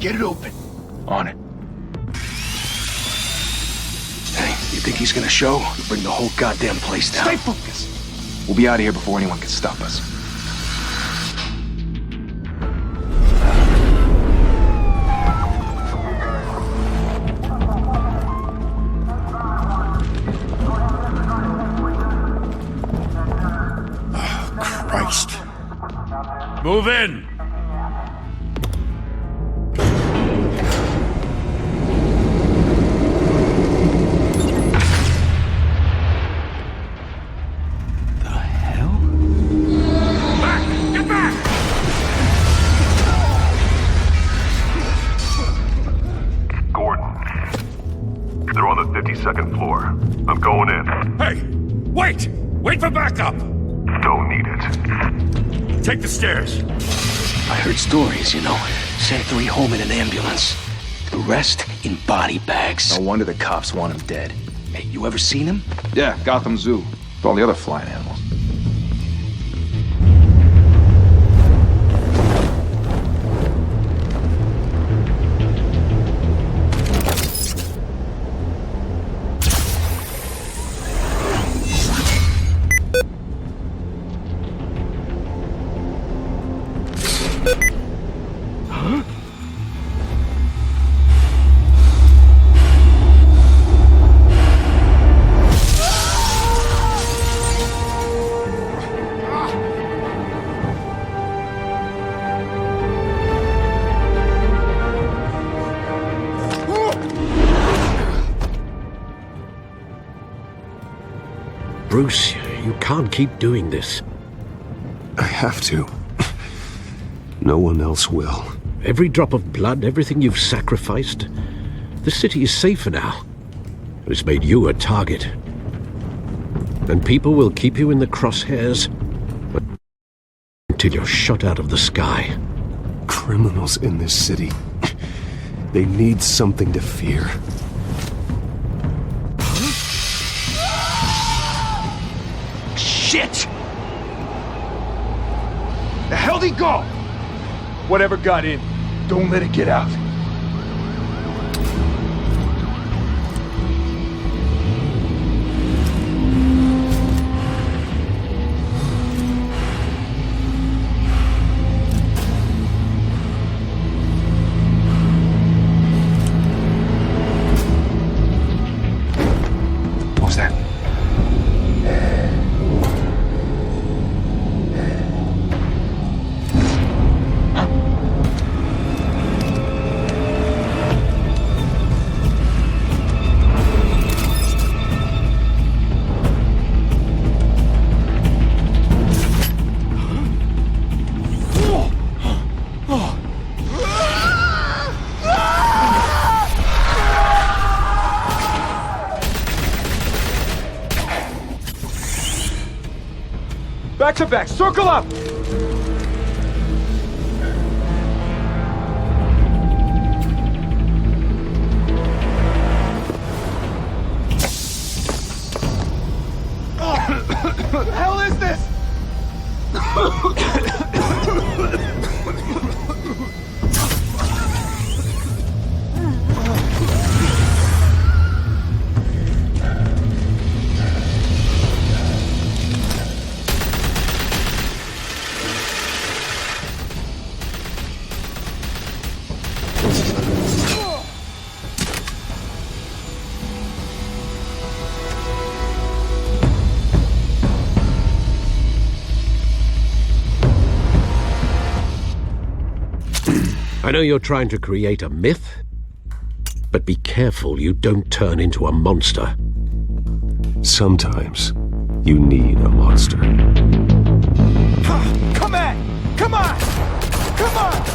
Get it open. On it. Hey, you think he's gonna show? We'll bring the whole goddamn place down. Stay focused. We'll be out of here before anyone can stop us. Christ. Move in! The hell? Back! Get back! Gordon. They're on the 52nd floor. I'm going in. Hey! Wait! Wait for backup! Don't need it. Take the stairs. I heard stories, you know. Sent 3 home in an ambulance. The rest in body bags. No wonder the cops want him dead. Hey, you ever seen him? Yeah, Gotham Zoo. With all the other flying animals. Bruce, you can't keep doing this. I have to. No one else will. Every drop of blood, everything you've sacrificed. The city is safer now. It's made you a target. And people will keep you in the crosshairs until you're shot out of the sky. Criminals in this city. They need something to fear. Shit! The hell'd he go? Whatever got in, don't let it get out. What was that? Back to back, circle up! What the hell is this? I know you're trying to create a myth, but be careful you don't turn into a monster. Sometimes you need a monster. Come on! Come on! Come on!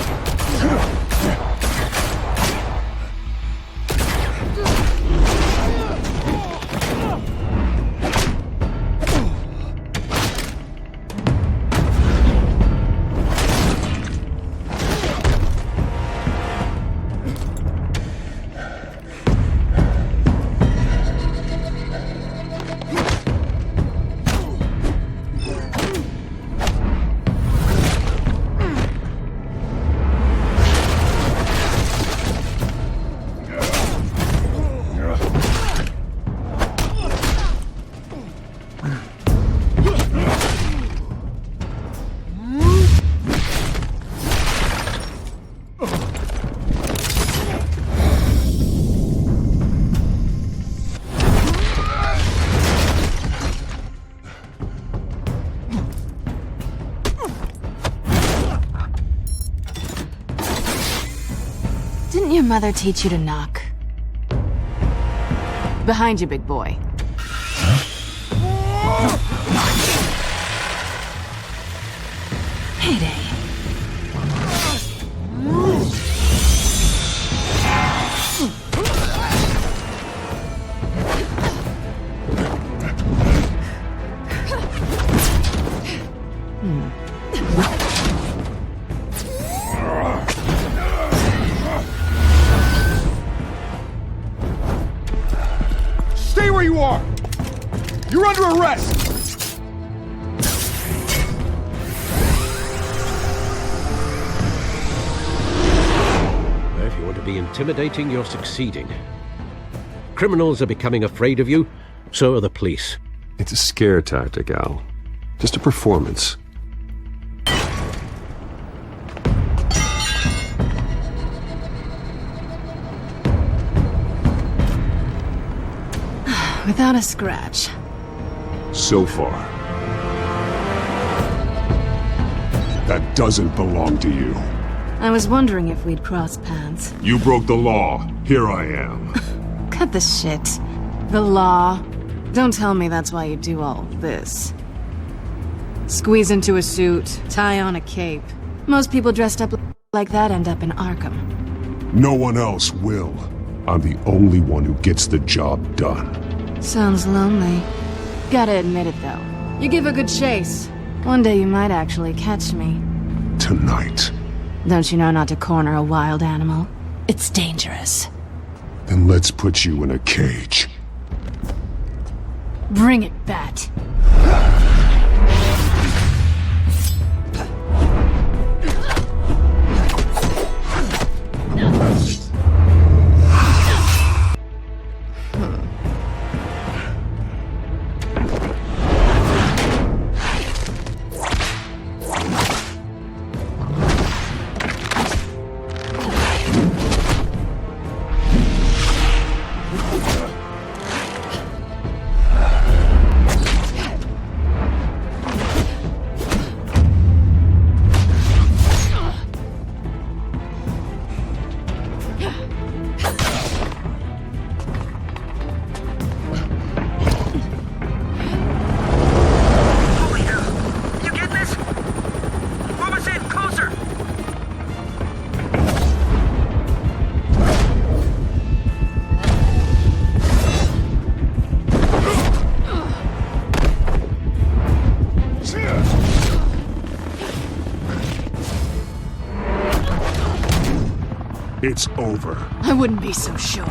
Didn't your mother teach you to knock? Behind you, big boy. Heyday. Stay where you are! You're under arrest! If you want to be intimidating, you're succeeding. Criminals are becoming afraid of you, so are the police. It's a scare tactic, Al. Just a performance. Without a scratch. So far. That doesn't belong to you. I was wondering if we'd cross paths. You broke the law. Here I am. Cut the shit. The law. Don't tell me that's why you do all this. Squeeze into a suit, tie on a cape. Most people dressed up like that end up in Arkham. No one else will. I'm the only one who gets the job done. Sounds lonely. Gotta admit it, though. You give a good chase. One day you might actually catch me. Tonight. Don't you know not to corner a wild animal? It's dangerous. Then let's put you in a cage. Bring it, Bat. It's over. I wouldn't be so sure. Two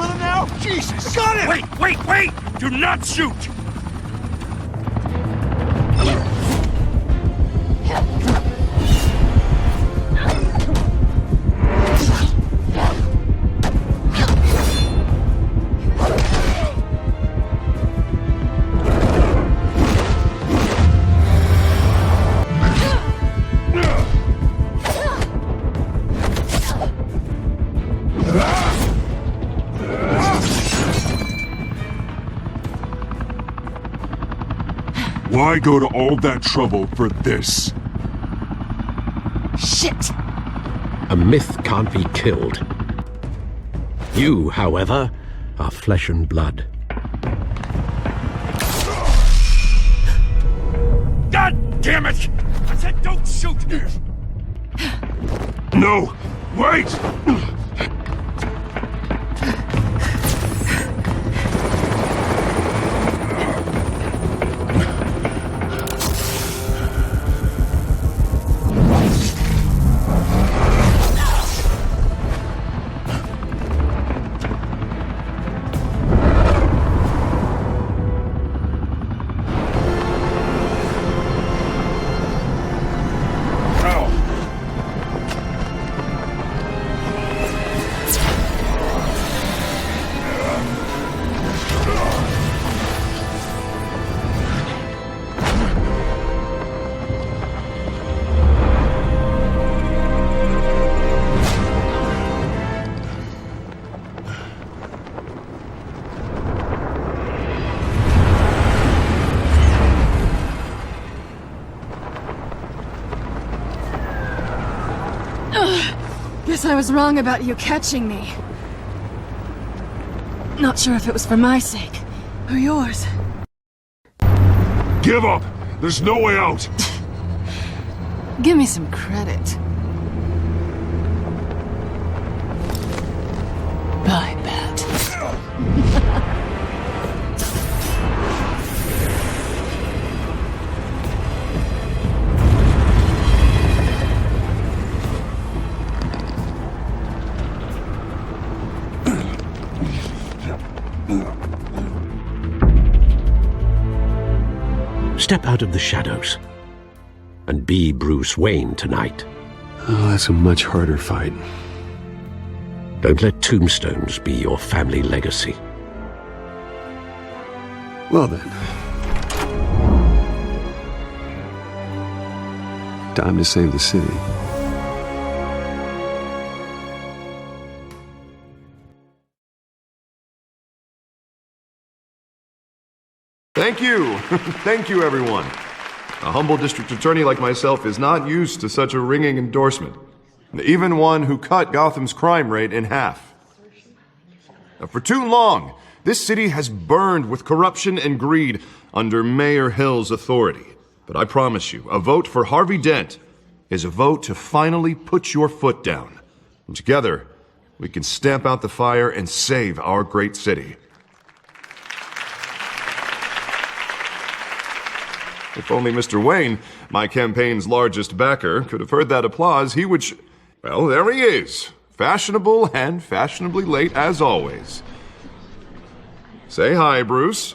of them now? Jesus! Got it! Wait, wait, wait! Do not shoot! Why go to all that trouble for this? Shit! A myth can't be killed. You, however, are flesh and blood. God damn it! I said don't shoot! No! Wait! Guess I was wrong about you catching me. Not sure if it was for my sake or yours. Give up! There's no way out! Give me some credit. I bet. Step out of the shadows and be Bruce Wayne tonight. Oh, that's a much harder fight. Don't let tombstones be your family legacy. Well then. Time to save the city. Thank you. Thank you, everyone. A humble district attorney like myself is not used to such a ringing endorsement. Even one who cut Gotham's crime rate in half. For too long, this city has burned with corruption and greed under Mayor Hill's authority. But I promise you, a vote for Harvey Dent is a vote to finally put your foot down. And together, we can stamp out the fire and save our great city. If only Mr. Wayne, my campaign's largest backer, could have heard that applause, he would well, there he is. Fashionable and fashionably late as always. Say hi, Bruce.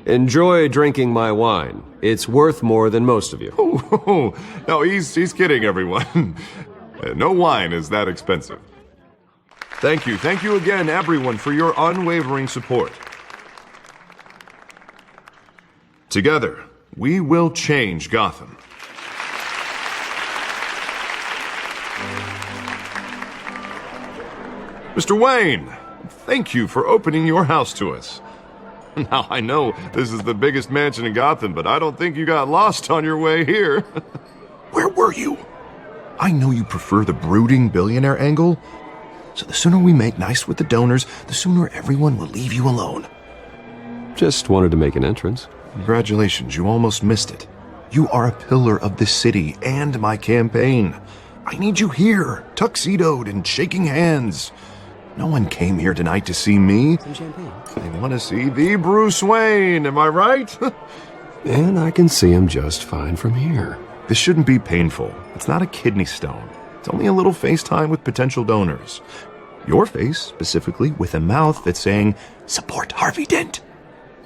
Enjoy drinking my wine. It's worth more than most of you. Oh, no, he's kidding, everyone. No wine is that expensive. Thank you again, everyone, for your unwavering support. Together, we will change Gotham. Mr. Wayne, thank you for opening your house to us. Now, I know this is the biggest mansion in Gotham, but I don't think you got lost on your way here. Where were you? I know you prefer the brooding billionaire angle, so the sooner we make nice with the donors, the sooner everyone will leave you alone. Just wanted to make an entrance. Congratulations, you almost missed it. You are a pillar of this city and my campaign. I need you here, tuxedoed and shaking hands. No one came here tonight to see me. Some champagne. They want to see the Bruce Wayne, am I right? And I can see him just fine from here. This shouldn't be painful. It's not a kidney stone. It's only a little FaceTime with potential donors. Your face, specifically, with a mouth that's saying, support Harvey Dent.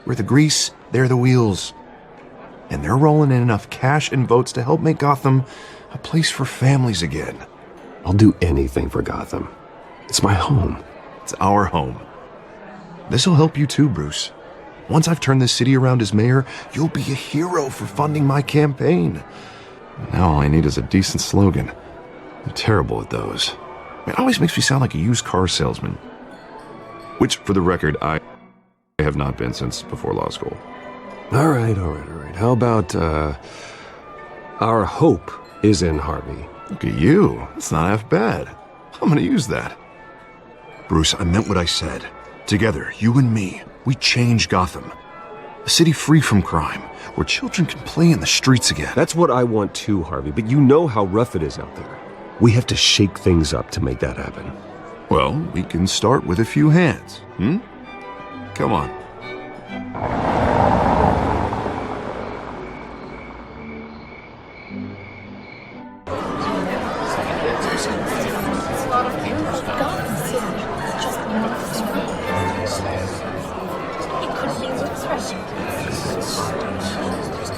We're the grease, they're the wheels. And they're rolling in enough cash and votes to help make Gotham a place for families again. I'll do anything for Gotham. It's my home. It's our home. This'll help you too, Bruce. Once I've turned this city around as mayor, you'll be a hero for funding my campaign. Now all I need is a decent slogan. I'm terrible at those. It always makes me sound like a used car salesman. Which, for the record, I have not been since before law school. All right. How about, our hope is in Harvey? Look at you. It's not half bad. I'm gonna use that. Bruce, I meant what I said. Together, you and me, we change Gotham. A city free from crime, where children can play in the streets again. That's what I want too, Harvey, but you know how rough it is out there. We have to shake things up to make that happen. Well, we can start with a few hands, Come on.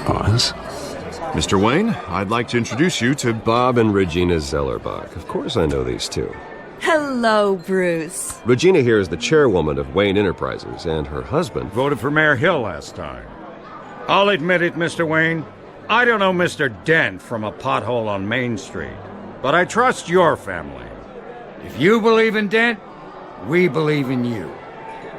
Pause. Mr. Wayne, I'd like to introduce you to Bob and Regina Zellerbach. Of course I know these two. Hello, Bruce. Regina here is the chairwoman of Wayne Enterprises, and her husband Voted for Mayor Hill last time. I'll admit it, Mr. Wayne. I don't know Mr. Dent from a pothole on Main Street, but I trust your family. If you believe in Dent, we believe in you.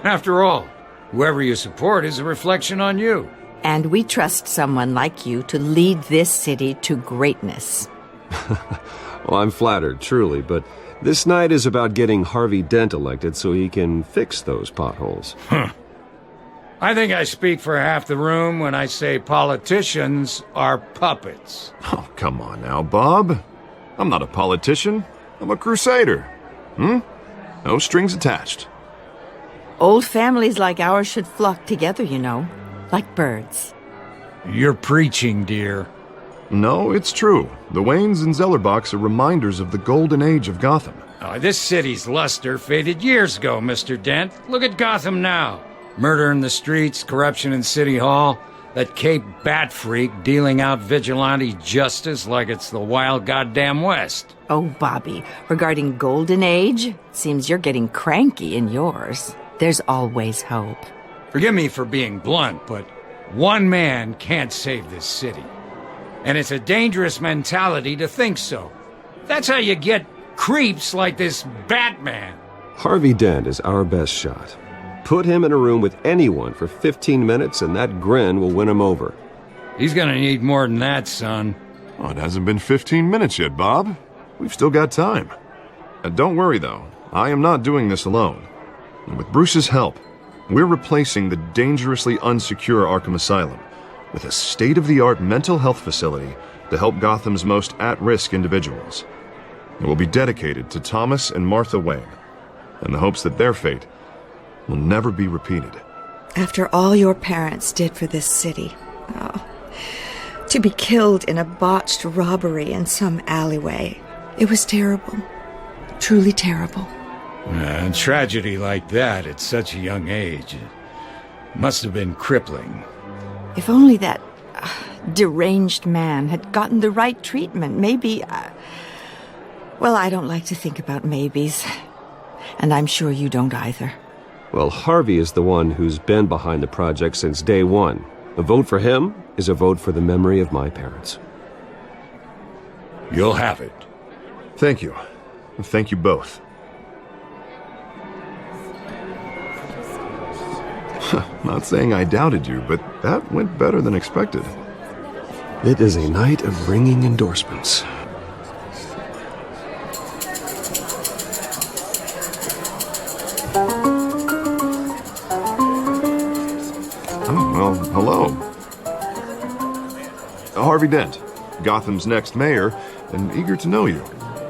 After all, whoever you support is a reflection on you. And we trust someone like you to lead this city to greatness. Well, I'm flattered, truly, but this night is about getting Harvey Dent elected so he can fix those potholes. I think I speak for half the room when I say politicians are puppets. Oh, come on now, Bob. I'm not a politician. I'm a crusader. No strings attached. Old families like ours should flock together, you know, like birds. You're preaching, dear. No, it's true. The Waynes and Zellerbachs are reminders of the golden age of Gotham. Oh, this city's luster faded years ago, Mr. Dent. Look at Gotham now. Murder in the streets, corruption in City Hall, that Cape Bat freak dealing out vigilante justice like it's the wild goddamn West. Oh, Bobby, regarding Golden Age, seems you're getting cranky in yours. There's always hope. Forgive me for being blunt, but one man can't save this city. And it's a dangerous mentality to think so. That's how you get creeps like this Batman. Harvey Dent is our best shot. Put him in a room with anyone for 15 minutes and that grin will win him over. He's gonna need more than that, son. Oh, it hasn't been 15 minutes yet, Bob. We've still got time. Don't worry, though. I am not doing this alone. And with Bruce's help, we're replacing the dangerously unsecure Arkham Asylum with a state-of-the-art mental health facility to help Gotham's most at-risk individuals. It will be dedicated to Thomas and Martha Wayne, in the hopes that their fate will never be repeated. After all your parents did for this city, to be killed in a botched robbery in some alleyway, it was terrible. Truly terrible. A tragedy like that at such a young age must have been crippling. If only that deranged man had gotten the right treatment, maybe... well, I don't like to think about maybes. And I'm sure you don't either. Well, Harvey is the one who's been behind the project since day one. A vote for him is a vote for the memory of my parents. You'll have it. Thank you. Thank you both. Not saying I doubted you, but that went better than expected. It is a night of ringing endorsements. Oh, well, hello. Harvey Dent, Gotham's next mayor, and eager to know you.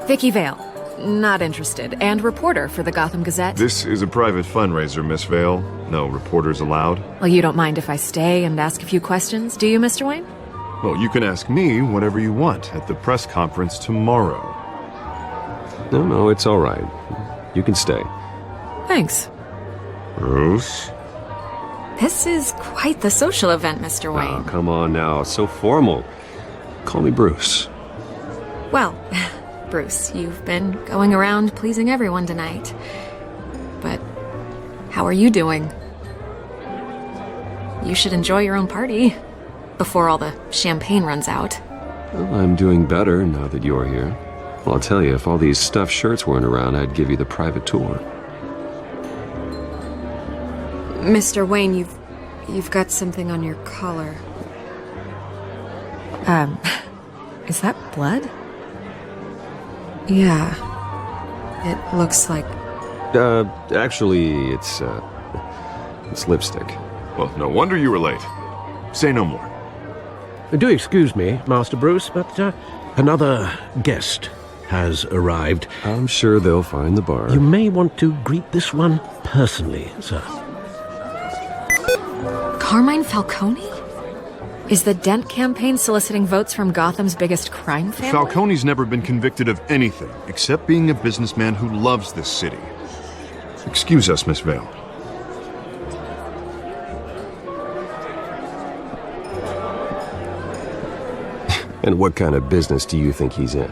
Vicky Vale. Not interested. And reporter for the Gotham Gazette. This is a private fundraiser, Miss Vale. No reporters allowed. Well, you don't mind if I stay and ask a few questions, do you, Mr. Wayne? Well, you can ask me whatever you want at the press conference tomorrow. No, it's all right. You can stay. Thanks. Bruce? This is quite the social event, Mr. Wayne. Oh, come on now. So formal. Call me Bruce. Well, Bruce, you've been going around pleasing everyone tonight. But how are you doing? You should enjoy your own party before all the champagne runs out. Well, I'm doing better now that you're here. Well, I'll tell you, if all these stuffed shirts weren't around, I'd give you the private tour. Mr. Wayne, you've got something on your collar. Is that blood? Yeah. It looks like... Actually, it's lipstick. Well, no wonder you were late. Say no more. Do excuse me, Master Bruce, but another guest has arrived. I'm sure they'll find the bar. You may want to greet this one personally, sir. Carmine Falcone? Is the Dent campaign soliciting votes from Gotham's biggest crime family? Falcone's never been convicted of anything except being a businessman who loves this city. Excuse us, Miss Vale. And what kind of business do you think he's in?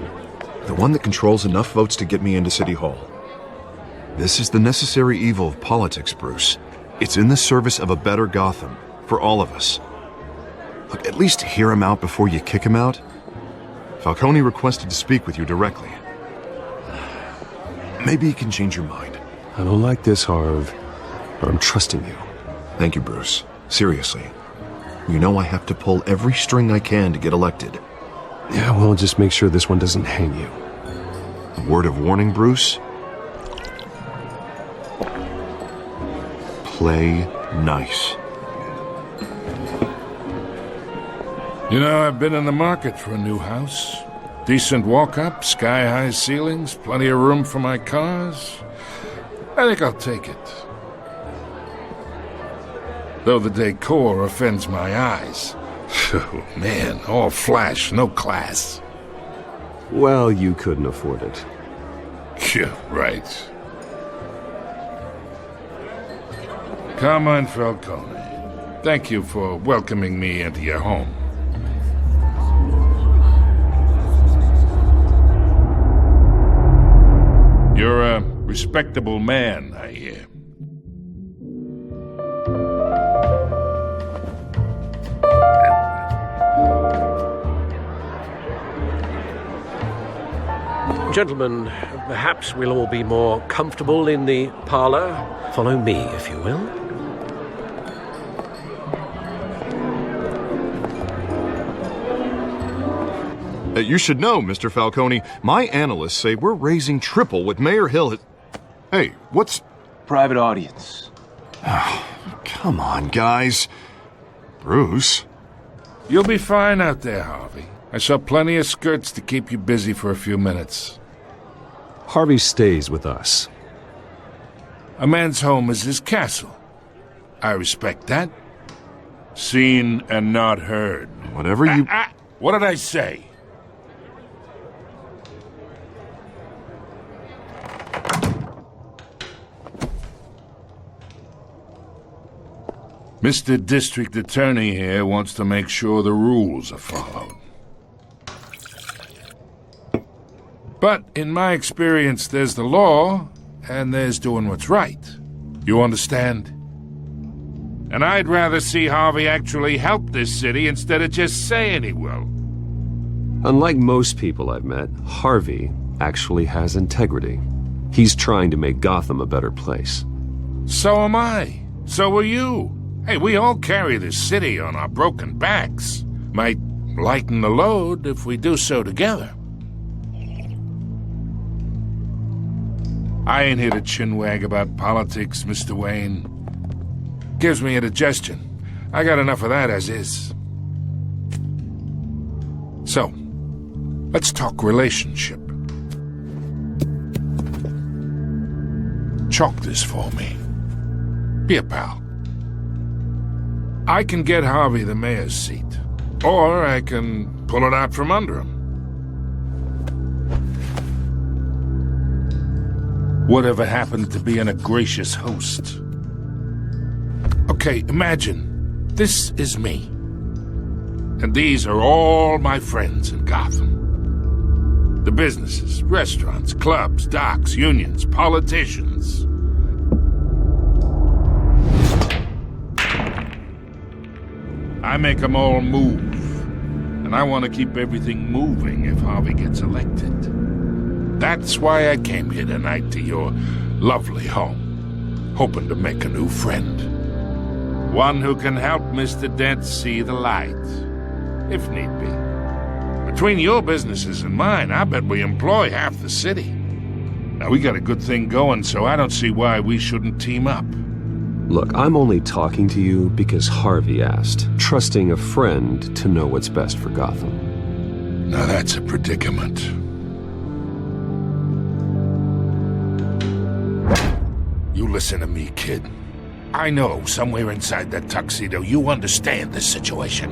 The one that controls enough votes to get me into City Hall. This is the necessary evil of politics, Bruce. It's in the service of a better Gotham, for all of us. Look, at least hear him out before you kick him out. Falcone requested to speak with you directly. Maybe he can change your mind. I don't like this, Harv, but I'm trusting you. Thank you, Bruce. Seriously. You know I have to pull every string I can to get elected. Yeah, well, just make sure this one doesn't hang you. A word of warning, Bruce? Play nice. You know, I've been in the market for a new house. Decent walk-up, sky-high ceilings, plenty of room for my cars. I think I'll take it. Though the decor offends my eyes. Oh, man, all flash, no class. Well, you couldn't afford it. Yeah, right. Carmine Falcone, thank you for welcoming me into your home. You're a respectable man, I hear. Gentlemen, perhaps we'll all be more comfortable in the parlor. Follow me, if you will. You should know, Mr. Falcone, my analysts say we're raising triple what Mayor Hill has... Hey, what's... Private audience. Come on, guys. Bruce? You'll be fine out there, Harvey. I saw plenty of skirts to keep you busy for a few minutes. Harvey stays with us. A man's home is his castle. I respect that. Seen and not heard. Whatever you... What did I say? Mr. District Attorney here wants to make sure the rules are followed. But in my experience, there's the law, and there's doing what's right. You understand? And I'd rather see Harvey actually help this city instead of just saying he will. Unlike most people I've met, Harvey actually has integrity. He's trying to make Gotham a better place. So am I. So are you. Hey, we all carry this city on our broken backs. Might lighten the load if we do so together. I ain't here to chinwag about politics, Mr. Wayne. Gives me indigestion. I got enough of that as is. So, let's talk relationship. Chalk this for me. Be a pal. I can get Harvey the mayor's seat, or I can pull it out from under him. Whatever happened to being a gracious host? Okay, imagine, this is me. And these are all my friends in Gotham. The businesses, restaurants, clubs, docks, unions, politicians. I make them all move. And I want to keep everything moving if Harvey gets elected. That's why I came here tonight to your lovely home, hoping to make a new friend. One who can help Mr. Dent see the light, if need be. Between your businesses and mine, I bet we employ half the city. Now, we got a good thing going, so I don't see why we shouldn't team up. Look, I'm only talking to you because Harvey asked, trusting a friend to know what's best for Gotham. Now that's a predicament. You listen to me, kid. I know somewhere inside that tuxedo you understand this situation.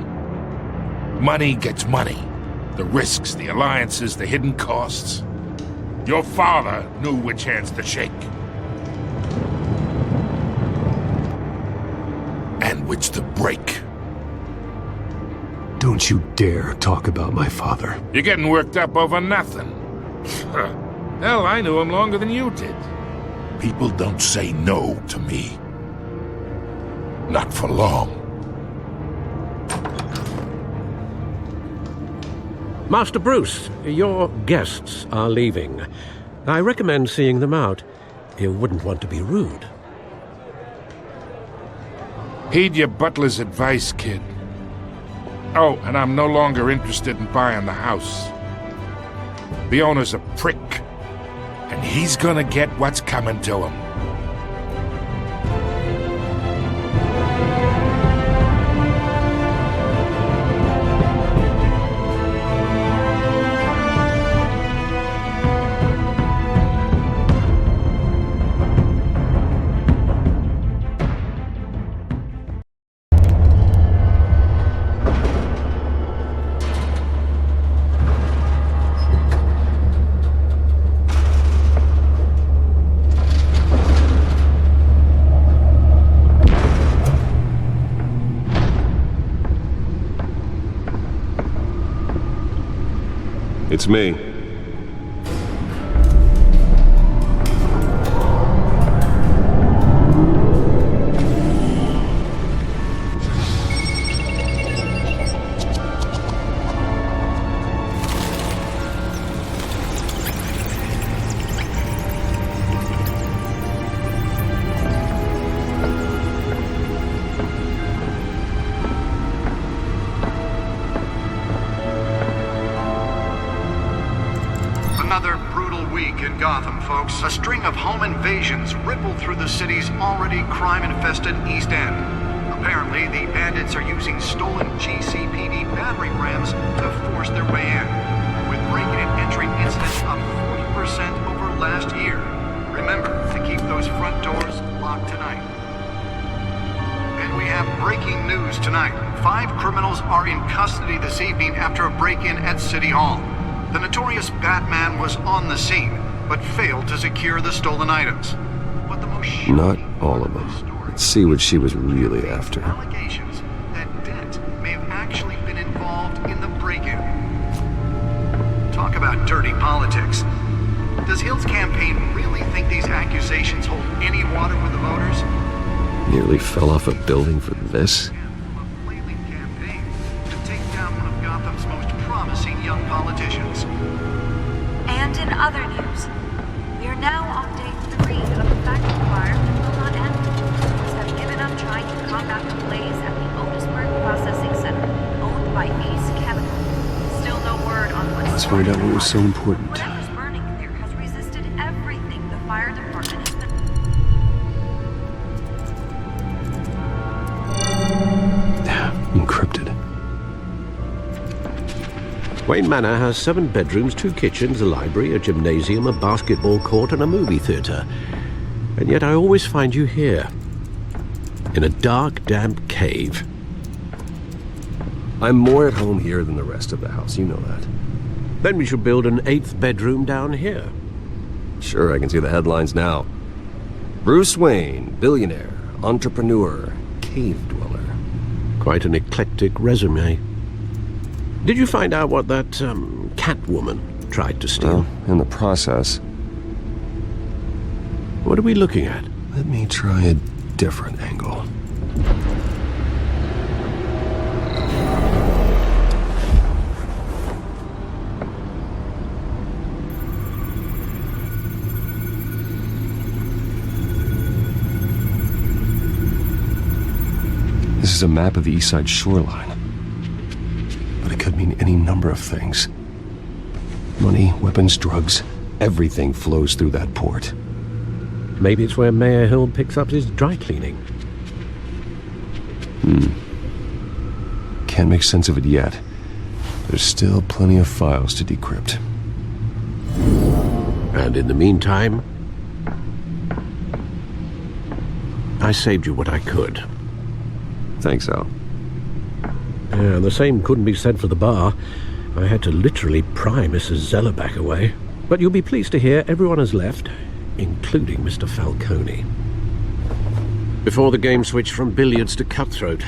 Money gets money. The risks, the alliances, the hidden costs. Your father knew which hands to shake. And which to break. Don't you dare talk about my father. You're getting worked up over nothing. Hell, I knew him longer than you did. People don't say no to me. Not for long. Master Bruce, your guests are leaving. I recommend seeing them out. You wouldn't want to be rude. Heed your butler's advice, kid. Oh, and I'm no longer interested in buying the house. The owner's a prick, and he's gonna get what's coming to him. It's me. A string of home invasions rippled through the city's already crime-infested East End. Apparently, the bandits are using stolen GCPD battering rams to force their way in, with break-in and entry incidents up 40% over last year. Remember to keep those front doors locked tonight. And we have breaking news tonight. 5 criminals are in custody this evening after a break-in at City Hall. The notorious Batman was on the scene, but failed to secure the stolen items. But the most not all of them. Let's see what she was really after. Allegations that Dent may have actually been involved in the break-in. Talk about dirty politics. Does Hill's campaign really think these accusations hold any water with the voters? Nearly fell off a building for this? A flailing campaign to take down one of Gotham's most promising young politicians. And in other news, we are now on day 3 of the factory fire that will not end. Police have given up trying to combat the blaze at the Otisburg Processing Center, owned by Ace Chemical. Still no word on what. Let's find out what was so important. Whatever's burning there has resisted everything the fire department has been. Encrypted. Wayne Manor has 7 bedrooms, 2 kitchens, a library, a gymnasium, a basketball court, and a movie theatre. And yet I always find you here, in a dark, damp cave. I'm more at home here than the rest of the house, you know that. Then we should build an 8th bedroom down here. Sure, I can see the headlines now. Bruce Wayne, billionaire, entrepreneur, cave dweller. Quite an eclectic resume. Did you find out what that, Catwoman tried to steal? Well, in the process. What are we looking at? Let me try a different angle. This is a map of the East Side shoreline. But it could mean any number of things. Money, weapons, drugs, everything flows through that port. Maybe it's where Mayor Hill picks up his dry cleaning. Can't make sense of it yet. There's still plenty of files to decrypt. And in the meantime, I saved you what I could. Thanks, Al. Yeah, the same couldn't be said for the bar. I had to literally pry Mrs. Zellerback away. But you'll be pleased to hear everyone has left, including Mr. Falcone. Before the game switched from billiards to cutthroat.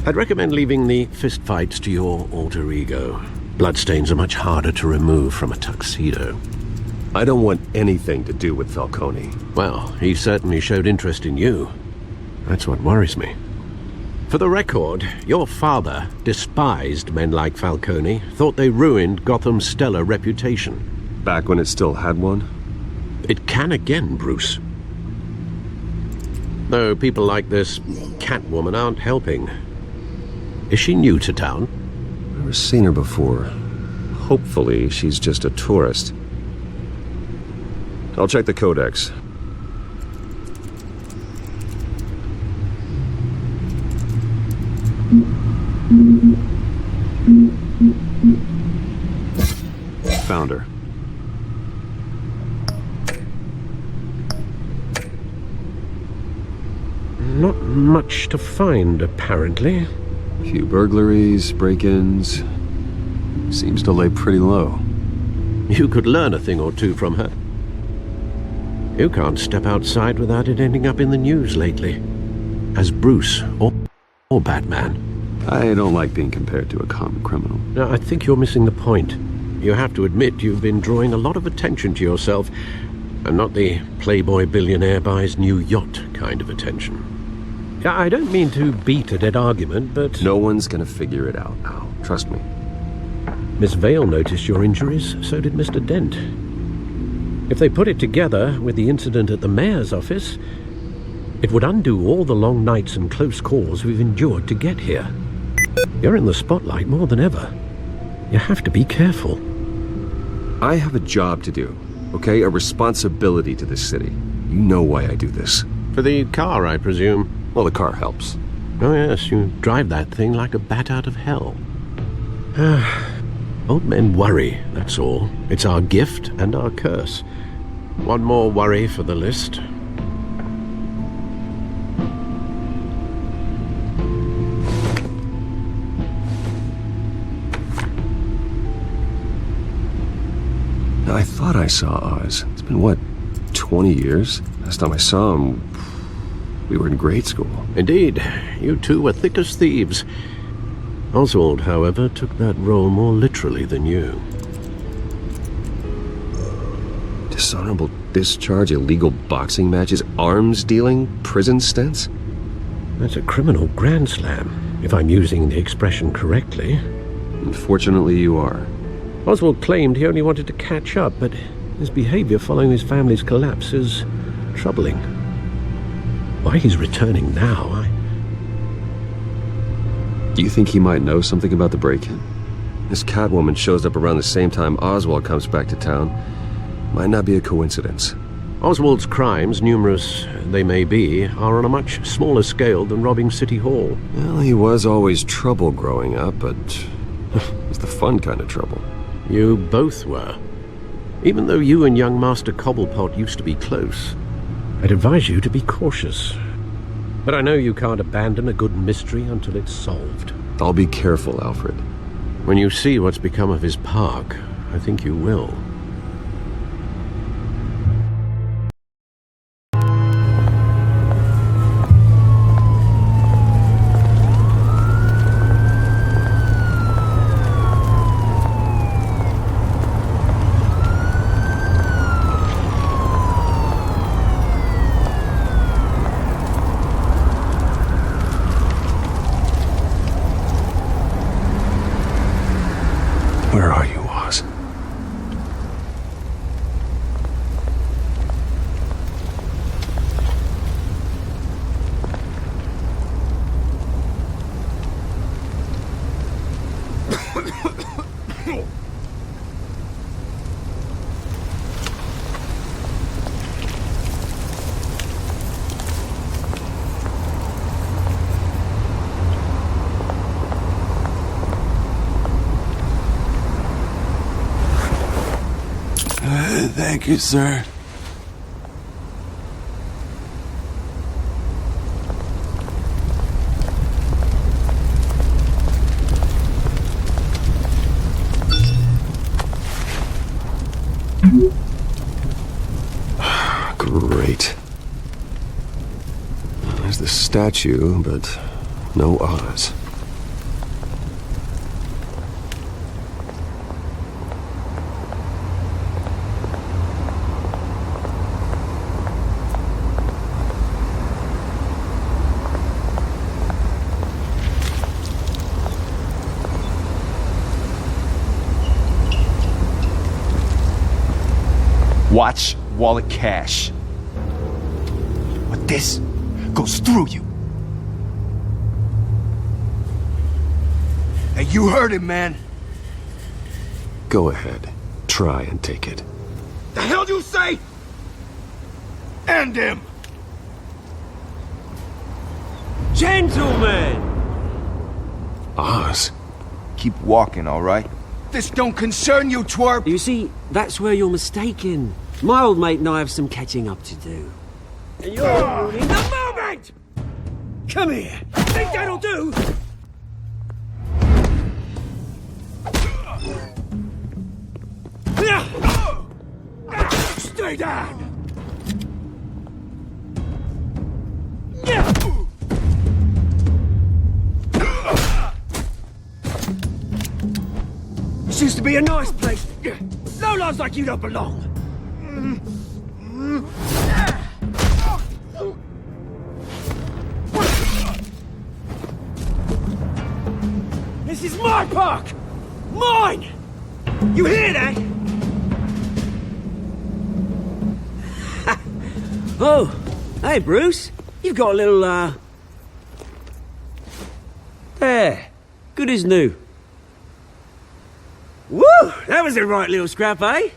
I'd recommend leaving the fistfights to your alter ego. Bloodstains are much harder to remove from a tuxedo. I don't want anything to do with Falcone. Well, he certainly showed interest in you. That's what worries me. For the record, your father despised men like Falcone, thought they ruined Gotham's stellar reputation. Back when it still had one? It can again, Bruce. Though people like this Catwoman aren't helping. Is she new to town? Never seen her before. Hopefully, she's just a tourist. I'll check the codex. Found her. Not much to find, apparently. Few burglaries, break-ins. Seems to lay pretty low. You could learn a thing or two from her. You can't step outside without it ending up in the news lately. As Bruce or Batman. I don't like being compared to a common criminal. No, I think you're missing the point. You have to admit you've been drawing a lot of attention to yourself, and not the playboy billionaire buys new yacht kind of attention. I don't mean to beat a dead argument, but... No one's gonna figure it out now. Trust me. Miss Vale noticed your injuries, so did Mr. Dent. If they put it together with the incident at the mayor's office, it would undo all the long nights and close calls we've endured to get here. You're in the spotlight more than ever. You have to be careful. I have a job to do, okay? A responsibility to this city. You know why I do this. For the car, I presume. Well, the car helps. Oh yes, you drive that thing like a bat out of hell. Old men worry, that's all. It's our gift and our curse. One more worry for the list. I thought I saw Oz. It's been, what, 20 years? Last time I saw him, we were in grade school. Indeed. You two were thick as thieves. Oswald, however, took that role more literally than you. Dishonorable discharge, illegal boxing matches, arms dealing, prison stints? That's a criminal grand slam, if I'm using the expression correctly. Unfortunately, you are. Oswald claimed he only wanted to catch up, but his behavior following his family's collapse is troubling. Why he's returning now, Do you think he might know something about the break-in? This Catwoman shows up around the same time Oswald comes back to town. Might not be a coincidence. Oswald's crimes, numerous they may be, are on a much smaller scale than robbing City Hall. Well, he was always trouble growing up, but it was the fun kind of trouble. You both were. Even though you and young Master Cobblepot used to be close, I'd advise you to be cautious. But I know you can't abandon a good mystery until it's solved. I'll be careful, Alfred. When you see what's become of his park, I think you will. Where are you, Oz? Thank you, sir. Great. There's the statue, but no Oz. Watch wallet cash. But this goes through you. Hey, you heard him, man. Go ahead. Try and take it. The hell do you say? End him! Gentlemen! Oz. Keep walking, all right? This don't concern you, twerp! You see, that's where you're mistaken. My old mate and I have some catching up to do. And you're ruining the moment! Come here! Think that'll do? Stay down! This used to be a nice place. No lives like you don't belong. This is my park! Mine! You hear that? Oh, hey, Bruce. You've got a little, There. Good as new. Woo! That was a right little scrap, eh?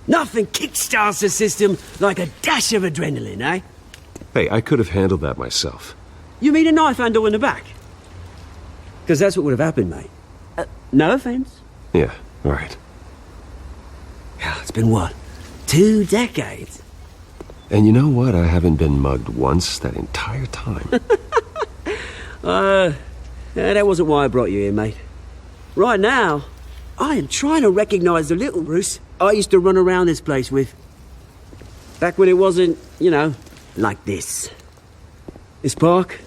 Nothing kickstarts the system like a dash of adrenaline, eh? Hey, I could have handled that myself. You mean a knife handle in the back? Because that's what would have happened, mate. No offense. Yeah, all right. Yeah, it's been what? 2 decades? And you know what? I haven't been mugged once that entire time. Yeah, that wasn't why I brought you here, mate. Right now, I am trying to recognize the little Bruce I used to run around this place with. Back when it wasn't, you know, like this. This park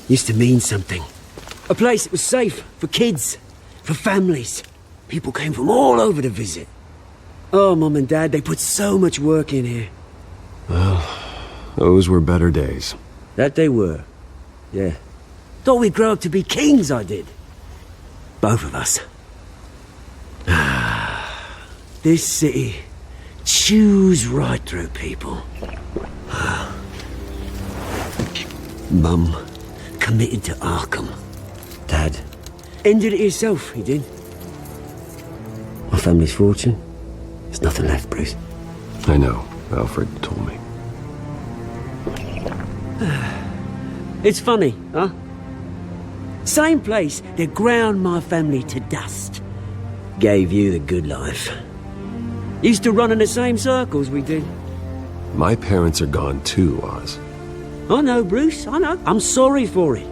used to mean something. A place that was safe for kids, for families. People came from all over to visit. Oh, Mum and Dad, they put so much work in here. Well, those were better days. That they were. Yeah. Thought we'd grow up to be kings, I did. Both of us. This city chews right through people. Mum committed to Arkham. Dad ended it himself, he did. My family's fortune. There's nothing left, Bruce. I know. Alfred told me. It's funny, huh? Same place that ground my family to dust. Gave you the good life. Used to run in the same circles we did. My parents are gone too, Oz. I know, Bruce, I know. I'm sorry for it.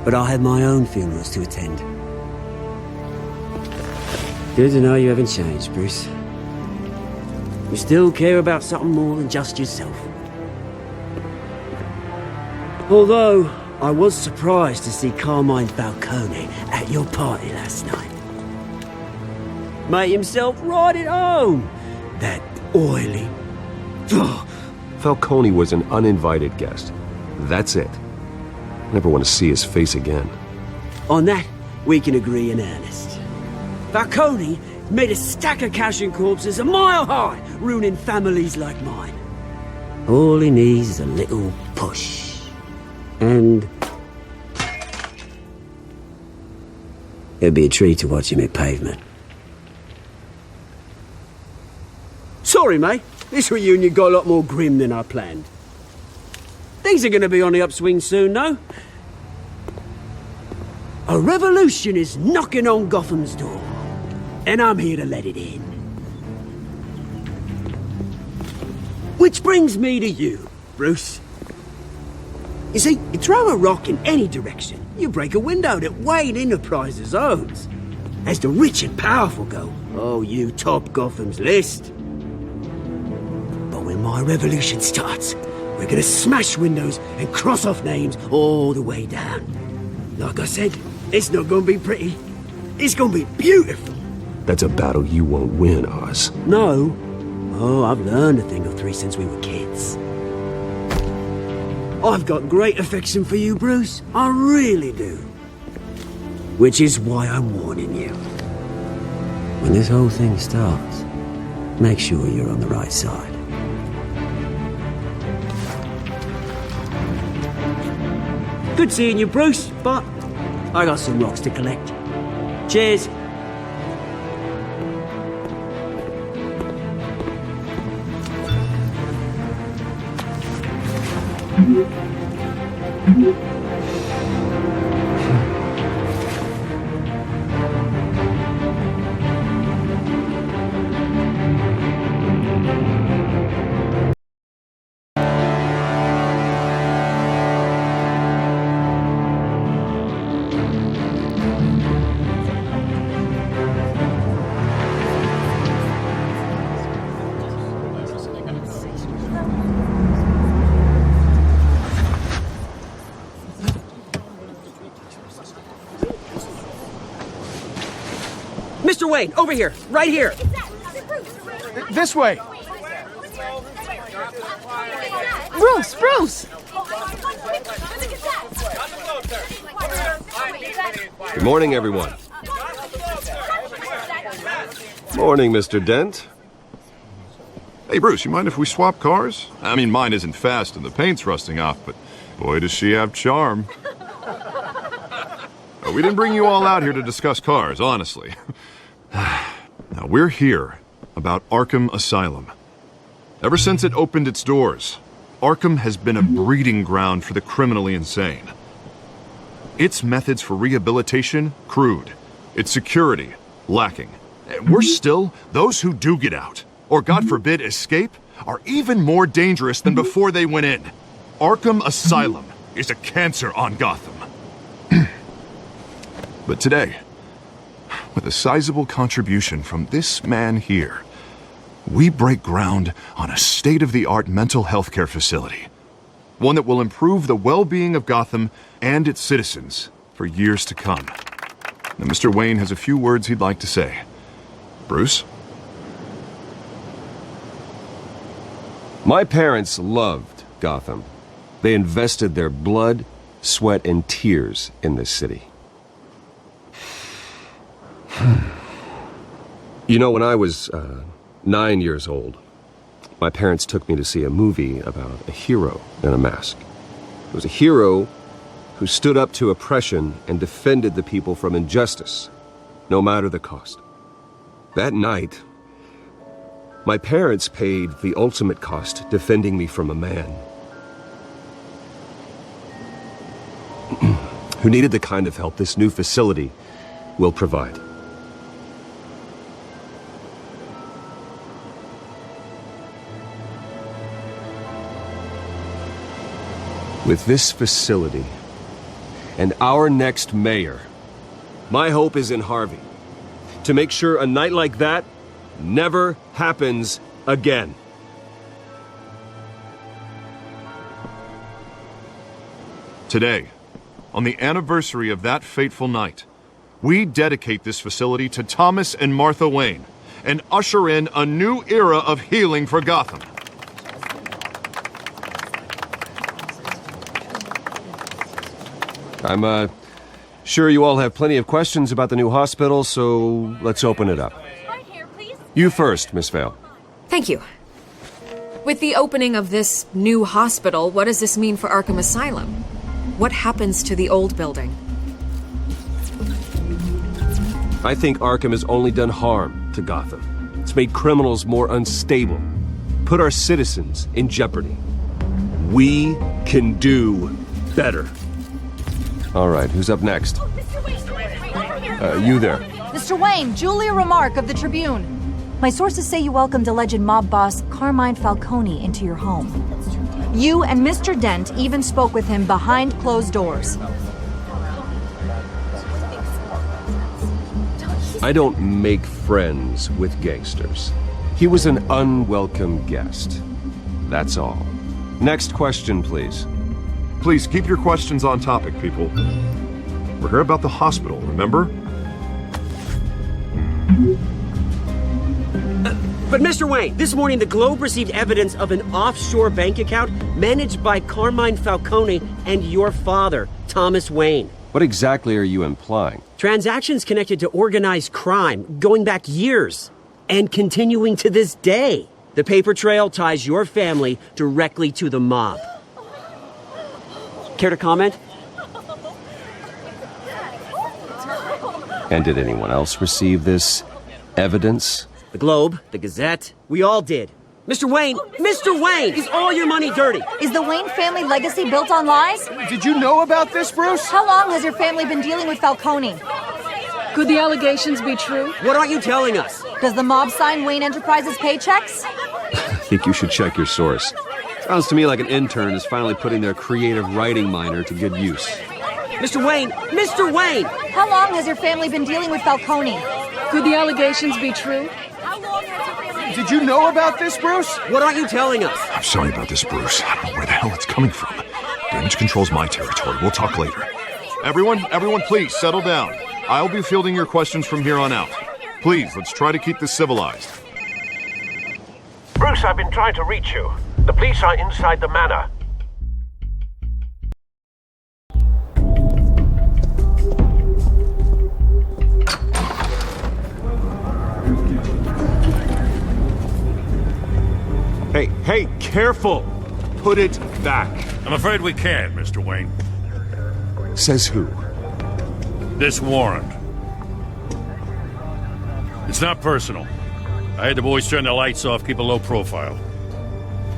But I have my own funerals to attend. Good to know you haven't changed, Bruce. You still care about something more than just yourself. Although, I was surprised to see Carmine Falcone at your party last night. Made himself right at home. That oily... Falcone was an uninvited guest. That's it. Never want to see his face again. On that, we can agree in earnest. Falcone made a stack of cash and corpses a mile high, ruining families like mine. All he needs is a little push. And... it'd be a treat to watch him hit pavement. Sorry, mate. This reunion got a lot more grim than I planned. Things are going to be on the upswing soon, no? A revolution is knocking on Gotham's door. And I'm here to let it in. Which brings me to you, Bruce. You see, you throw a rock in any direction, you break a window that Wayne Enterprises owns. As the rich and powerful go, oh, you top Gotham's list. But when my revolution starts, we're gonna smash windows and cross off names all the way down. Like I said, it's not gonna be pretty. It's gonna be beautiful. That's a battle you won't win, Oz. No. Oh, I've learned a thing or three since we were kids. I've got great affection for you, Bruce. I really do. Which is why I'm warning you. When this whole thing starts, make sure you're on the right side. Good seeing you, Bruce, but I got some rocks to collect. Cheers. Mr. Wayne, over here, right here. This way. Bruce! Good morning, everyone. Morning, Mr. Dent. Hey, Bruce, you mind if we swap cars? I mean, mine isn't fast and the paint's rusting off, but boy, does she have charm. We didn't bring you all out here to discuss cars, honestly. Now, we're here about Arkham Asylum. Ever since it opened its doors, Arkham has been a breeding ground for the criminally insane. Its methods for rehabilitation, crude. Its security, lacking. And worse still, those who do get out, or God forbid escape, are even more dangerous than before they went in. Arkham Asylum is a cancer on Gotham. But today, with a sizable contribution from this man here, we break ground on a state-of-the-art mental health care facility. One that will improve the well-being of Gotham and its citizens for years to come. Now, Mr. Wayne has a few words he'd like to say. Bruce? My parents loved Gotham. They invested their blood, sweat, and tears in this city. You know, when I was 9 years old, my parents took me to see a movie about a hero in a mask. It was a hero who stood up to oppression and defended the people from injustice, no matter the cost. That night, my parents paid the ultimate cost defending me from a man who needed the kind of help this new facility will provide. With this facility and our next mayor, my hope is in Harvey, to make sure a night like that never happens again. Today, on the anniversary of that fateful night, we dedicate this facility to Thomas and Martha Wayne and usher in a new era of healing for Gotham. I'm sure you all have plenty of questions about the new hospital, so let's open it up. You first, Miss Vale. Thank you. With the opening of this new hospital, what does this mean for Arkham Asylum? What happens to the old building? I think Arkham has only done harm to Gotham. It's made criminals more unstable, put our citizens in jeopardy. We can do better. All right, who's up next? You there. Mr. Wayne, Julia Remark of the Tribune. My sources say you welcomed alleged mob boss Carmine Falcone into your home. You and Mr. Dent even spoke with him behind closed doors. I don't make friends with gangsters. He was an unwelcome guest. That's all. Next question, please. Please keep your questions on topic, people. We're here about the hospital, remember? But Mr. Wayne, this morning the Globe received evidence of an offshore bank account managed by Carmine Falcone and your father, Thomas Wayne. What exactly are you implying? Transactions connected to organized crime going back years and continuing to this day. The paper trail ties your family directly to the mob. Care to comment? And did anyone else receive this evidence? The Globe, the Gazette, we all did. Mr. Wayne, is all your money dirty? Is the Wayne family legacy built on lies? Did you know about this, Bruce? How long has your family been dealing with Falcone? Could the allegations be true? What aren't you telling us? Does the mob sign Wayne Enterprises paychecks? I think you should check your source. Sounds to me like an intern is finally putting their creative writing minor to good use. Mr. Wayne! How long has your family been dealing with Falcone? Could the allegations be true? Did you know about this, Bruce? What aren't you telling us? I'm sorry about this, Bruce. I don't know where the hell it's coming from. Damage control's my territory. We'll talk later. Everyone, please, settle down. I'll be fielding your questions from here on out. Please, let's try to keep this civilized. Bruce, I've been trying to reach you. The police are inside the manor. Hey, careful! Put it back. I'm afraid we can't, Mr. Wayne. Says who? This warrant. It's not personal. I had the boys turn the lights off, keep a low profile.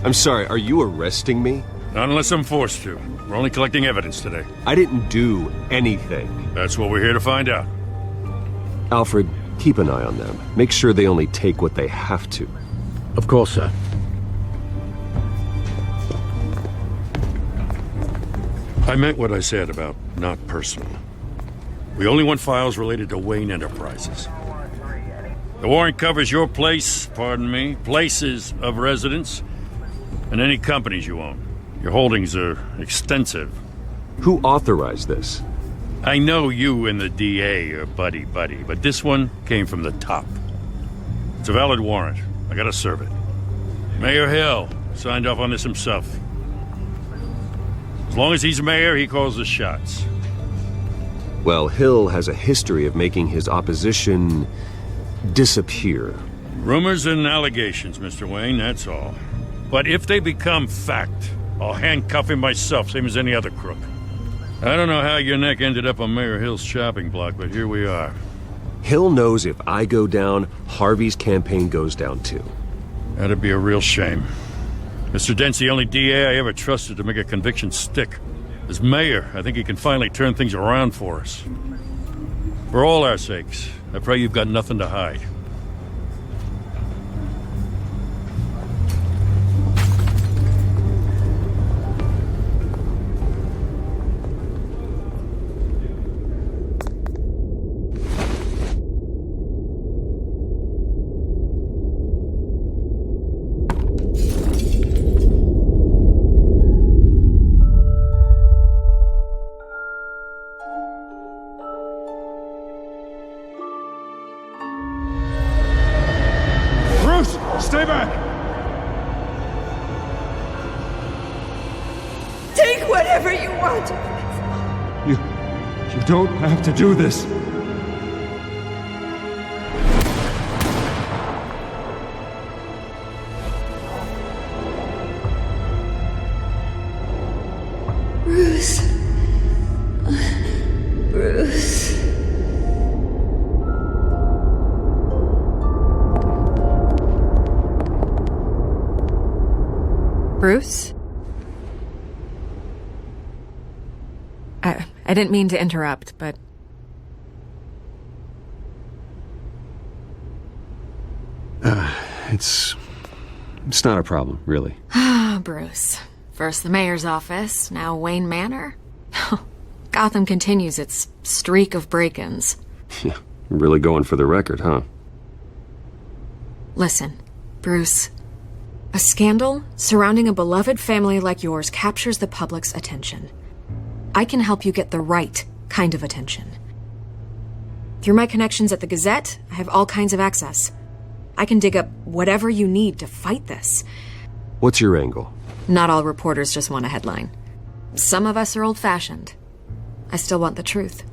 I'm sorry, are you arresting me? Not unless I'm forced to. We're only collecting evidence today. I didn't do anything. That's what we're here to find out. Alfred, keep an eye on them. Make sure they only take what they have to. Of course, sir. I meant what I said about not personal. We only want files related to Wayne Enterprises. The warrant covers your places of residence, and any companies you own. Your holdings are extensive. Who authorized this? I know you and the DA are buddy-buddy, but this one came from the top. It's a valid warrant. I gotta serve it. Mayor Hill signed off on this himself. As long as he's mayor, he calls the shots. Well, Hill has a history of making his opposition disappear. Rumors and allegations, Mr. Wayne, that's all. But if they become fact, I'll handcuff him myself, same as any other crook. I don't know how your neck ended up on Mayor Hill's chopping block, but here we are. Hill knows if I go down, Harvey's campaign goes down too. That'd be a real shame. Mr. Dent's the only DA I ever trusted to make a conviction stick. As mayor, I think he can finally turn things around for us. For all our sakes, I pray you've got nothing to hide. Stay back! Take whatever you want. You don't have to do this. Bruce. Bruce. Bruce? I didn't mean to interrupt, but... It's not a problem, really. Ah, Bruce. First the mayor's office, now Wayne Manor. Gotham continues its streak of break-ins. Yeah, really going for the record, huh? Listen, Bruce. A scandal surrounding a beloved family like yours captures the public's attention. I can help you get the right kind of attention. Through my connections at the Gazette, I have all kinds of access. I can dig up whatever you need to fight this. What's your angle? Not all reporters just want a headline. Some of us are old-fashioned. I still want the truth.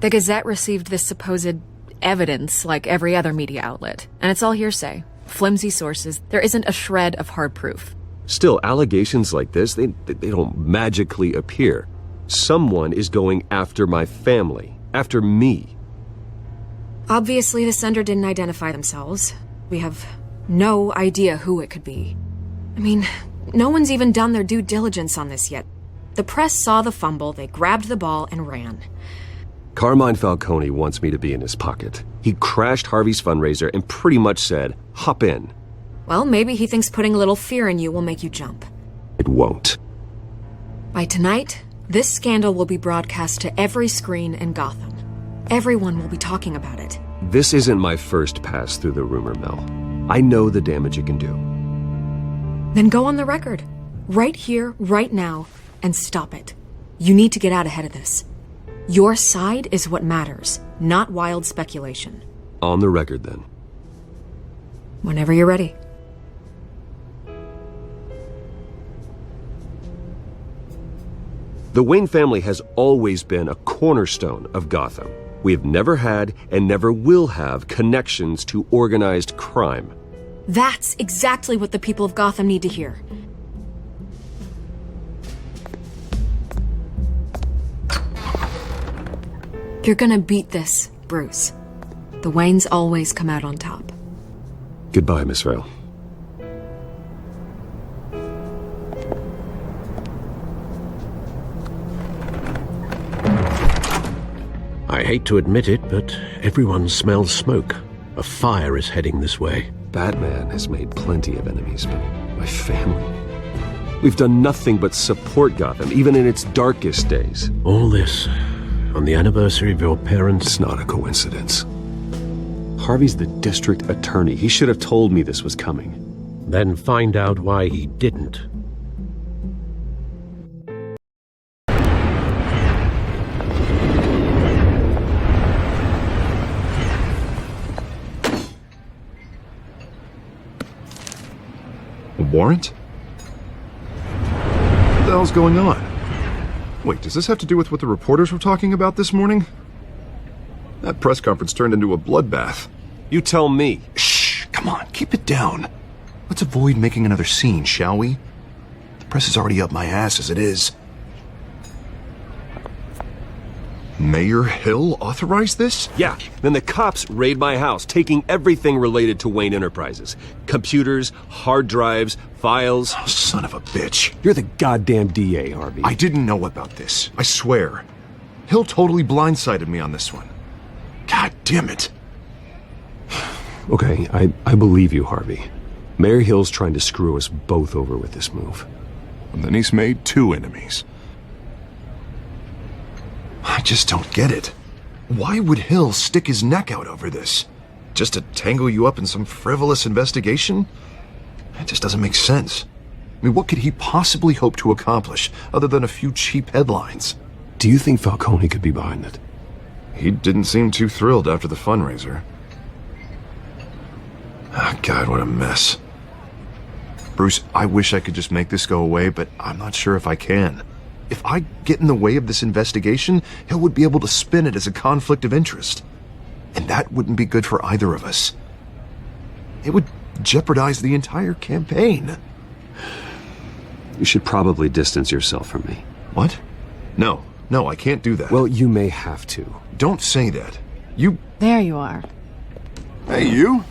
The Gazette received this supposed evidence like every other media outlet, and it's all hearsay. Flimsy sources. There isn't a shred of hard proof. Still, allegations like this, they don't magically appear. Someone is going after my family, after me. Obviously, the sender didn't identify themselves. We have no idea who it could be. I mean, no one's even done their due diligence on this yet. The press saw the fumble, they grabbed the ball, and ran. Carmine Falcone wants me to be in his pocket. He crashed Harvey's fundraiser and pretty much said, hop in. Well, maybe he thinks putting a little fear in you will make you jump. It won't. By tonight, this scandal will be broadcast to every screen in Gotham. Everyone will be talking about it. This isn't my first pass through the rumor mill. I know the damage it can do. Then go on the record. Right here, right now, and stop it. You need to get out ahead of this. Your side is what matters, not wild speculation. On the record, then. Whenever you're ready. The Wayne family has always been a cornerstone of Gotham. We have never had and never will have connections to organized crime. That's exactly what the people of Gotham need to hear. You're gonna beat this, Bruce. The Waynes always come out on top. Goodbye, Miss Vale. I hate to admit it, but everyone smells smoke. A fire is heading this way. Batman has made plenty of enemies, but my family... We've done nothing but support Gotham, even in its darkest days. All this on the anniversary of your parents'... It's not a coincidence. Harvey's the district attorney. He should have told me this was coming. Then find out why he didn't. A warrant? What the hell's going on? Wait, does this have to do with what the reporters were talking about this morning? That press conference turned into a bloodbath. You tell me. Shh, come on, keep it down. Let's avoid making another scene, shall we? The press is already up my ass as it is. Mayor Hill authorized this? Yeah, then the cops raid my house, taking everything related to Wayne Enterprises. Computers, hard drives, files. Oh, son of a bitch. You're the goddamn DA, Harvey. I didn't know about this, I swear. Hill totally blindsided me on this one. God damn it. Okay, I believe you, Harvey. Mayor Hill's trying to screw us both over with this move. And then he's made two enemies. I just don't get it. Why would Hill stick his neck out over this? Just to tangle you up in some frivolous investigation? It just doesn't make sense. I mean, what could he possibly hope to accomplish other than a few cheap headlines? Do you think Falcone could be behind it? He didn't seem too thrilled after the fundraiser. Ah, God, what a mess. Bruce, I wish I could just make this go away, but I'm not sure if I can. If I get in the way of this investigation, Hill would be able to spin it as a conflict of interest. And that wouldn't be good for either of us. It would jeopardize the entire campaign. You should probably distance yourself from me. What? No, I can't do that. Well, you may have to. Don't say that. You... There you are. Hey, you?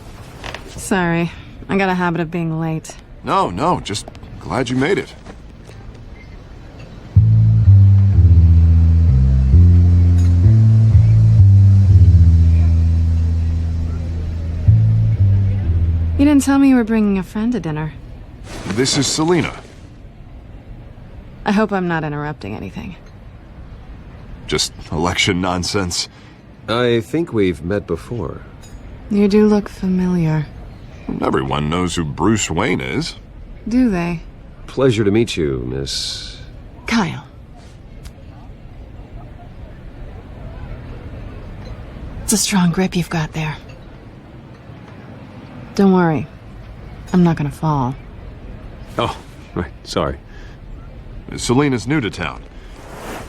Sorry, I got a habit of being late. No, just glad you made it. You didn't tell me you were bringing a friend to dinner. This is Selina. I hope I'm not interrupting anything. Just election nonsense. I think we've met before. You do look familiar. Everyone knows who Bruce Wayne is. Do they? Pleasure to meet you, Miss... Kyle. It's a strong grip you've got there. Don't worry. I'm not gonna fall. Oh, right. Sorry. Selina's new to town.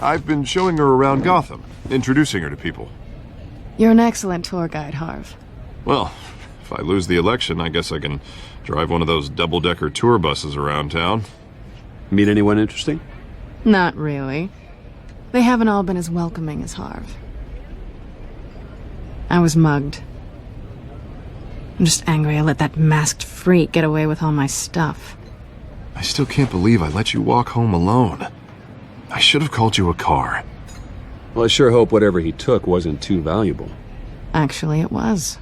I've been showing her around Gotham, introducing her to people. You're an excellent tour guide, Harv. Well, if I lose the election, I guess I can drive one of those double-decker tour buses around town. Meet anyone interesting? Not really. They haven't all been as welcoming as Harv. I was mugged. I'm just angry I let that masked freak get away with all my stuff. I still can't believe I let you walk home alone. I should have called you a car. Well, I sure hope whatever he took wasn't too valuable. Actually, it was.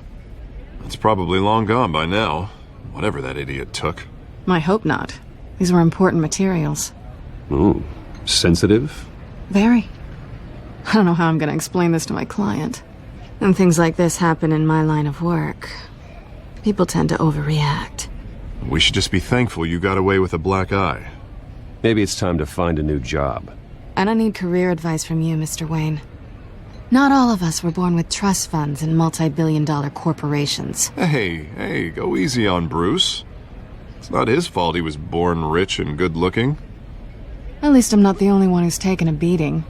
It's probably long gone by now, whatever that idiot took. I hope not. These were important materials. Ooh, sensitive? Very. I don't know how I'm going to explain this to my client. When things like this happen in my line of work, people tend to overreact. We should just be thankful you got away with a black eye. Maybe it's time to find a new job. I don't need career advice from you, Mr. Wayne. Not all of us were born with trust funds and multi-billion-dollar corporations. Hey, go easy on Bruce. It's not his fault he was born rich and good-looking. At least I'm not the only one who's taken a beating.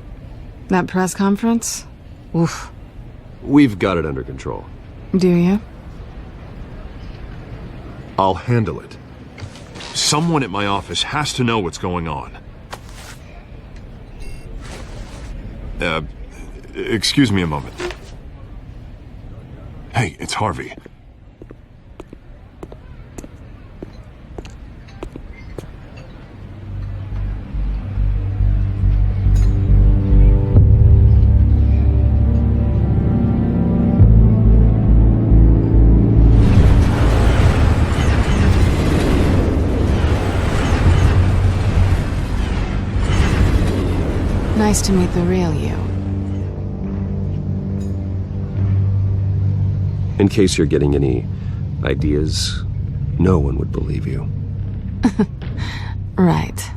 That press conference? Oof. We've got it under control. Do you? I'll handle it. Someone at my office has to know what's going on. Excuse me a moment. Hey, it's Harvey. Nice to meet the real you. In case you're getting any ideas, no one would believe you. Right.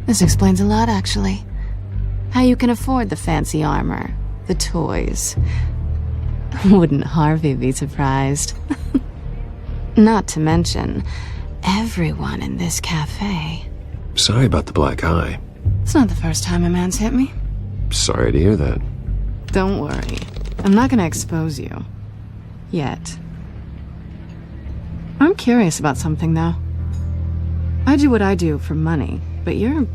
This explains a lot, actually. How you can afford the fancy armor, the toys. Wouldn't Harvey be surprised? Not to mention, everyone in this cafe. Sorry about the black eye. It's not the first time a man's hit me. Sorry to hear that. Don't worry. I'm not gonna expose you. Yet. I'm curious about something, though. I do what I do for money, but you're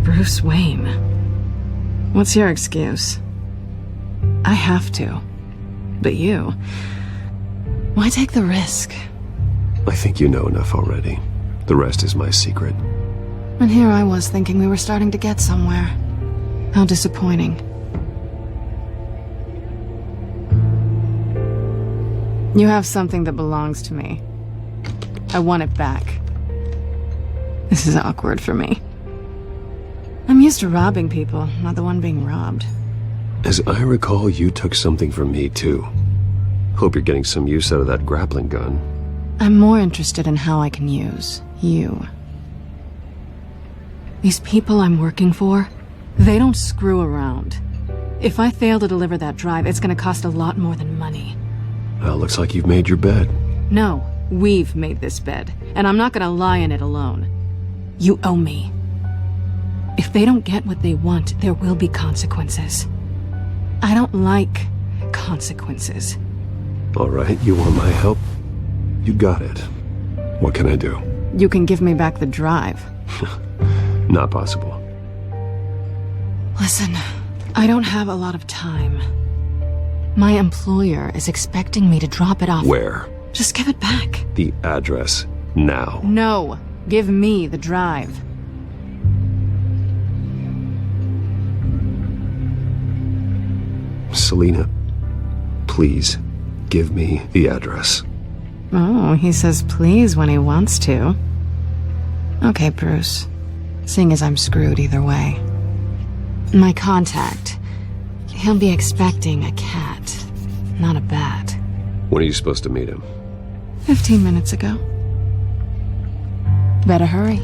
Bruce Wayne. What's your excuse? I have to. But you... why take the risk? I think you know enough already. The rest is my secret. And here I was thinking we were starting to get somewhere. How disappointing. You have something that belongs to me. I want it back. This is awkward for me. I'm used to robbing people, not the one being robbed. As I recall, you took something from me, too. Hope you're getting some use out of that grappling gun. I'm more interested in how I can use you. These people I'm working for, they don't screw around. If I fail to deliver that drive, it's gonna cost a lot more than money. Well, looks like you've made your bed. No, we've made this bed, and I'm not gonna lie in it alone. You owe me. If they don't get what they want, there will be consequences. I don't like consequences. All right, you want my help? You got it. What can I do? You can give me back the drive. Not possible. Listen, I don't have a lot of time. My employer is expecting me to drop it off. Where? Just give it back. The address, now. No, give me the drive. Selina, please, give me the address. Oh, he says please when he wants to. Okay, Bruce. Seeing as I'm screwed either way. My contact, he'll be expecting a cat, not a bat. When are you supposed to meet him? 15 minutes ago. Better hurry.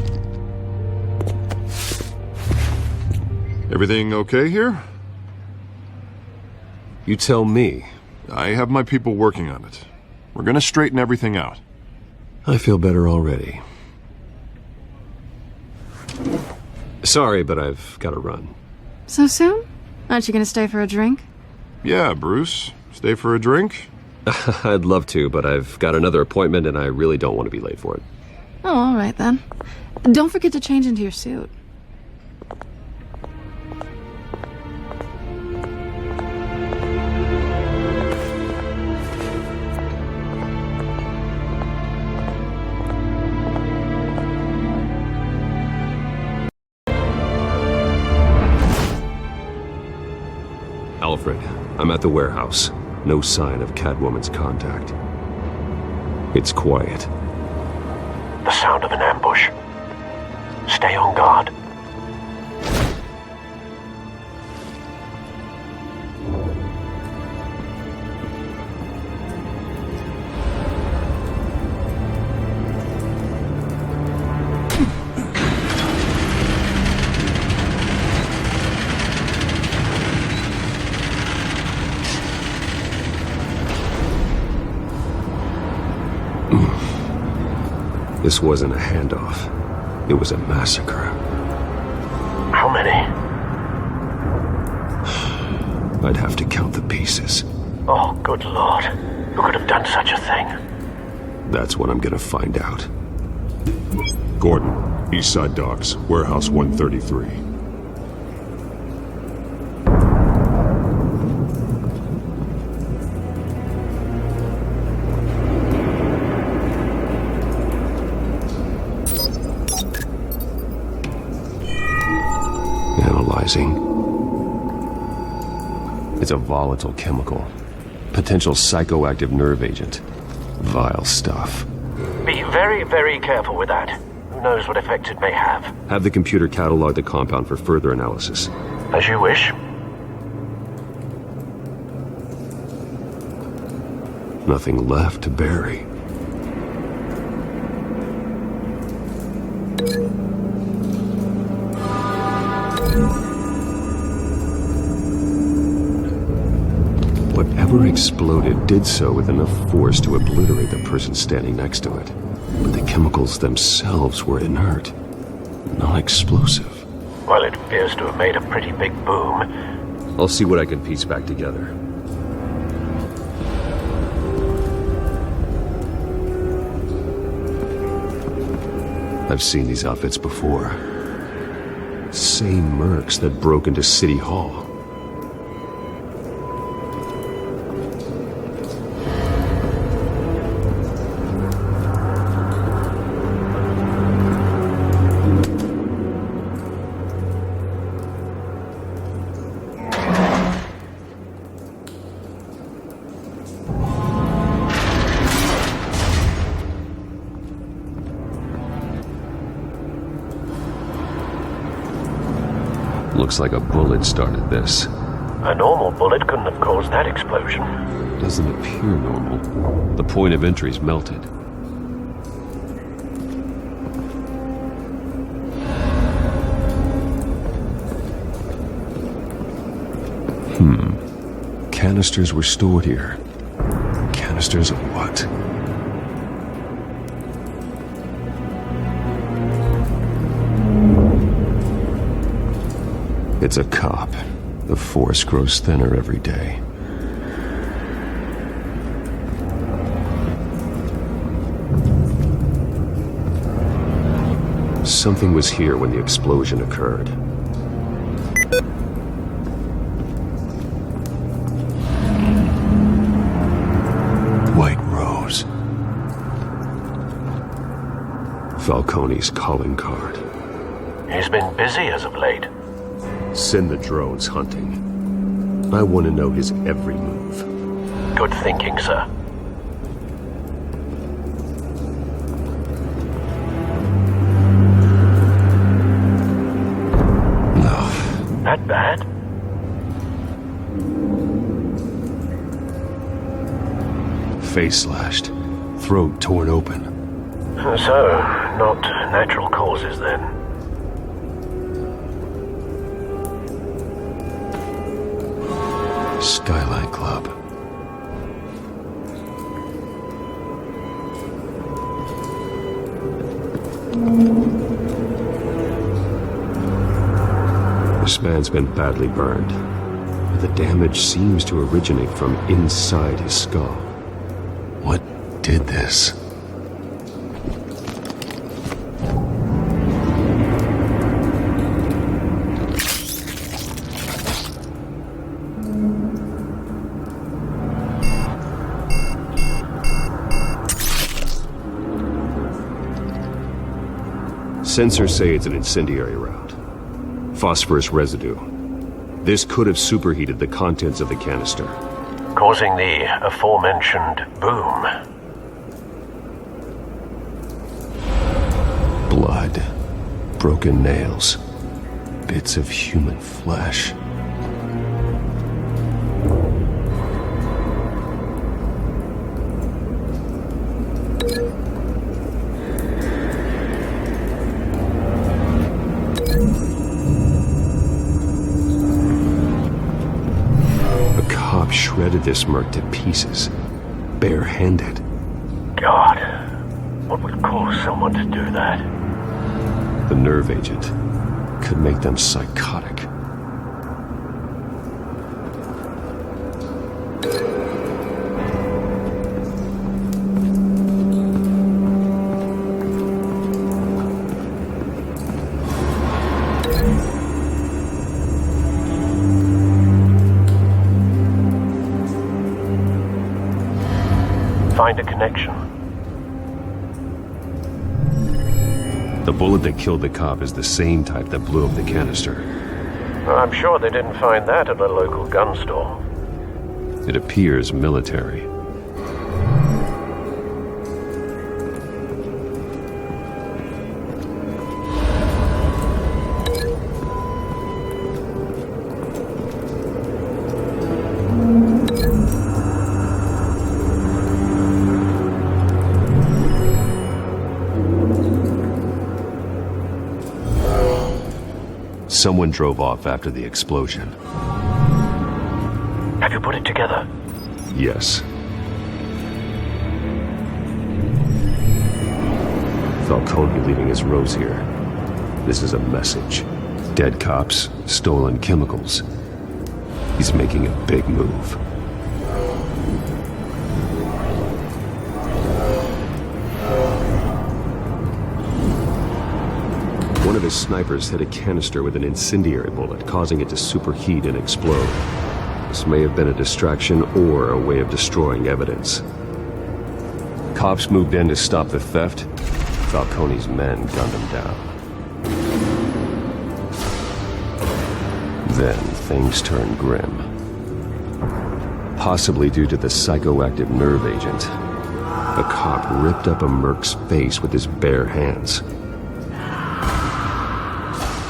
Everything okay here? You tell me. I have my people working on it. We're gonna straighten everything out. I feel better already. Sorry, but I've got to run. So soon? Aren't you gonna stay for a drink? Yeah, Bruce. Stay for a drink? I'd love to, but I've got another appointment and I really don't want to be late for it. Oh, all right then. Don't forget to change into your suit. Alfred, I'm at the warehouse. No sign of Catwoman's contact. It's quiet. The sound of an ambush. Stay on guard. This wasn't a handoff. It was a massacre. How many? I'd have to count the pieces. Oh, good lord. Who could have done such a thing? That's what I'm gonna find out. Gordon, Eastside Docks, Warehouse 133. Analyzing. It's a volatile chemical. Potential psychoactive nerve agent. Vile stuff. Be very, very careful with that. Who knows what effects it may have. Have the computer catalog the compound for further analysis. As you wish. Nothing left to bury. Whatever exploded did so with enough force to obliterate the person standing next to it. But the chemicals themselves were inert, non-explosive. Well, it appears to have made a pretty big boom. I'll see what I can piece back together. I've seen these outfits before. Same mercs that broke into City Hall. Looks like a bullet started this. A normal bullet couldn't have caused that explosion. Doesn't appear normal. The point of entry's melted. Canisters were stored here. Canisters of what? It's a cop. The force grows thinner every day. Something was here when the explosion occurred. White Rose. Falcone's calling card. He's been busy as of late. Send the drones hunting. I want to know his every move. Good thinking, sir. No. That bad? Face slashed. Throat torn open. So, not natural causes then. Skyline Club. This man's been badly burned, but the damage seems to originate from inside his skull. What did this? Sensors say it's an incendiary route. Phosphorus residue. This could have superheated the contents of the canister, causing the aforementioned boom. Blood, broken nails, bits of human flesh. Shredded this merc to pieces, bare-handed. God, what would cause someone to do that? The nerve agent could make them psychotic. Find a connection. The bullet that killed the cop is the same type that blew up the canister. I'm sure they didn't find that at a local gun store. It appears military. Someone drove off after the explosion. Have you put it together? Yes. Falcone leaving his rose here. This is a message. Dead cops, stolen chemicals. He's making a big move. One of his snipers hit a canister with an incendiary bullet, causing it to superheat and explode. This may have been a distraction or a way of destroying evidence. Cops moved in to stop the theft. Falcone's men gunned him down. Then things turned grim. Possibly due to the psychoactive nerve agent. A cop ripped up a merc's face with his bare hands.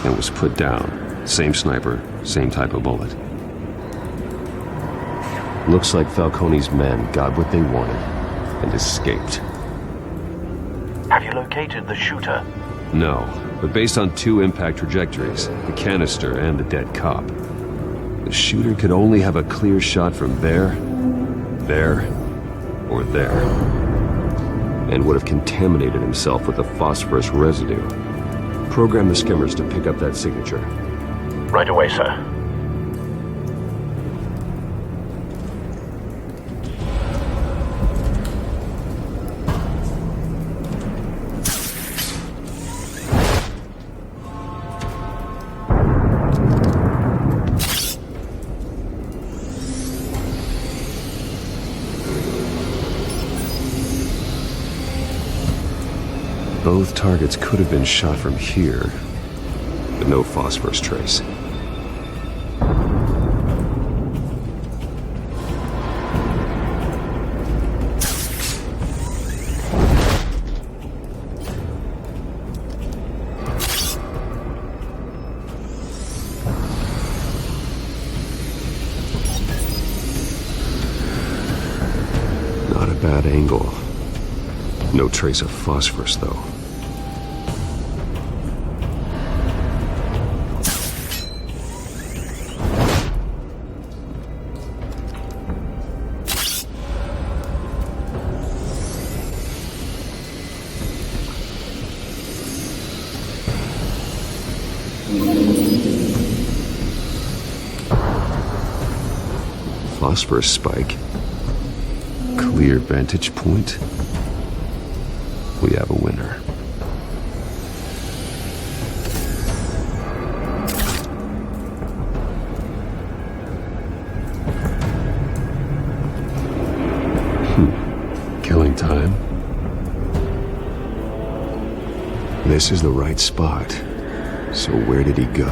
And was put down. Same sniper, same type of bullet. Looks like Falcone's men got what they wanted and escaped. Have you located the shooter? No, but based on two impact trajectories, the canister and the dead cop, the shooter could only have a clear shot from there, or there, and would have contaminated himself with the phosphorus residue. Program the skimmers to pick up that signature. Right away, sir. Both targets could have been shot from here, but no phosphorus trace. Not a bad angle. No trace of phosphorus, though. Phosphorus spike. Clear vantage point. We have a winner. Killing time. This is the right spot. So where did he go?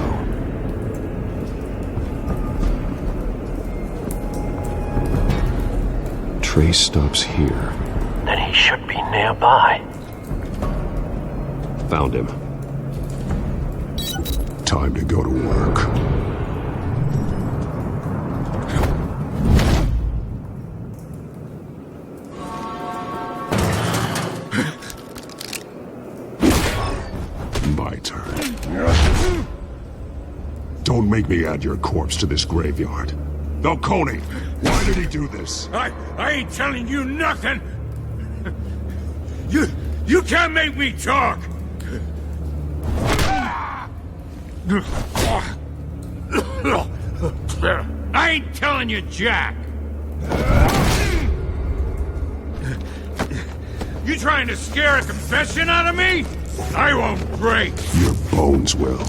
trace stops here. Then he should be nearby. Found him. Time to go to work. My turn. Don't make me add your corpse to this graveyard. Falcone, why did he do this? I ain't telling you nothing. You can't make me talk. I ain't telling you jack. You trying to scare a confession out of me? I won't break. Your bones will.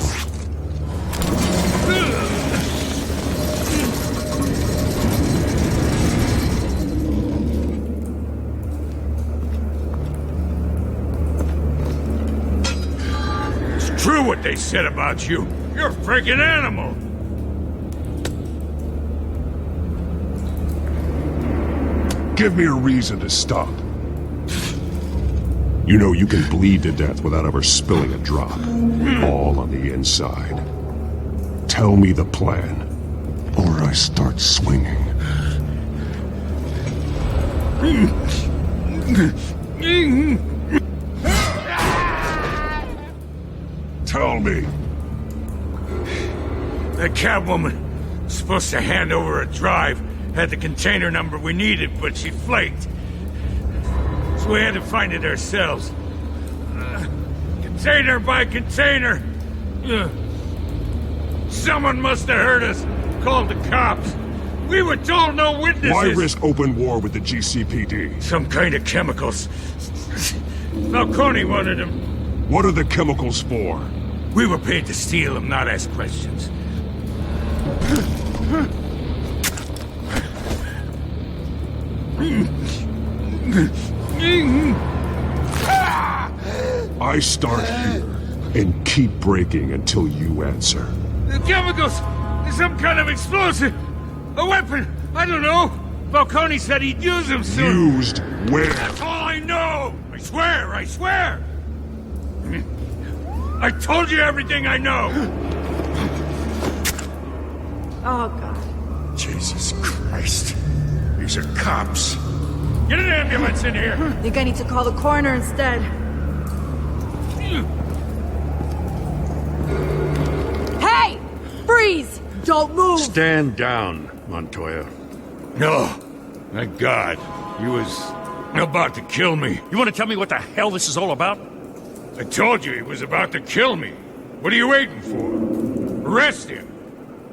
It's true what they said about you. You're a freaking animal. Give me a reason to stop. You know you can bleed to death without ever spilling a drop. All on the inside. Tell me the plan, or I start swinging. Tell me. That Catwoman was supposed to hand over a drive. Had the container number we needed, but she flaked. So we had to find it ourselves. Container by container. Someone must have heard us. Called the cops. We were told no witnesses. Why risk open war with the GCPD? Some kind of chemicals. Falcone wanted them. What are the chemicals for? We were paid to steal them, not ask questions. I start here and keep breaking until you answer. The chemicals! Some kind of explosive! A weapon! I don't know! Falcone said he'd use them soon! Used where? That's all I know! I swear! I swear! I told you everything I know! Oh, God. Jesus Christ. These are cops. Get an ambulance in here! Think I need to call the coroner instead. Hey! Freeze! Don't move! Stand down, Montoya. No. Thank God. He was about to kill me. You want to tell me what the hell this is all about? I told you he was about to kill me. What are you waiting for? Arrest him.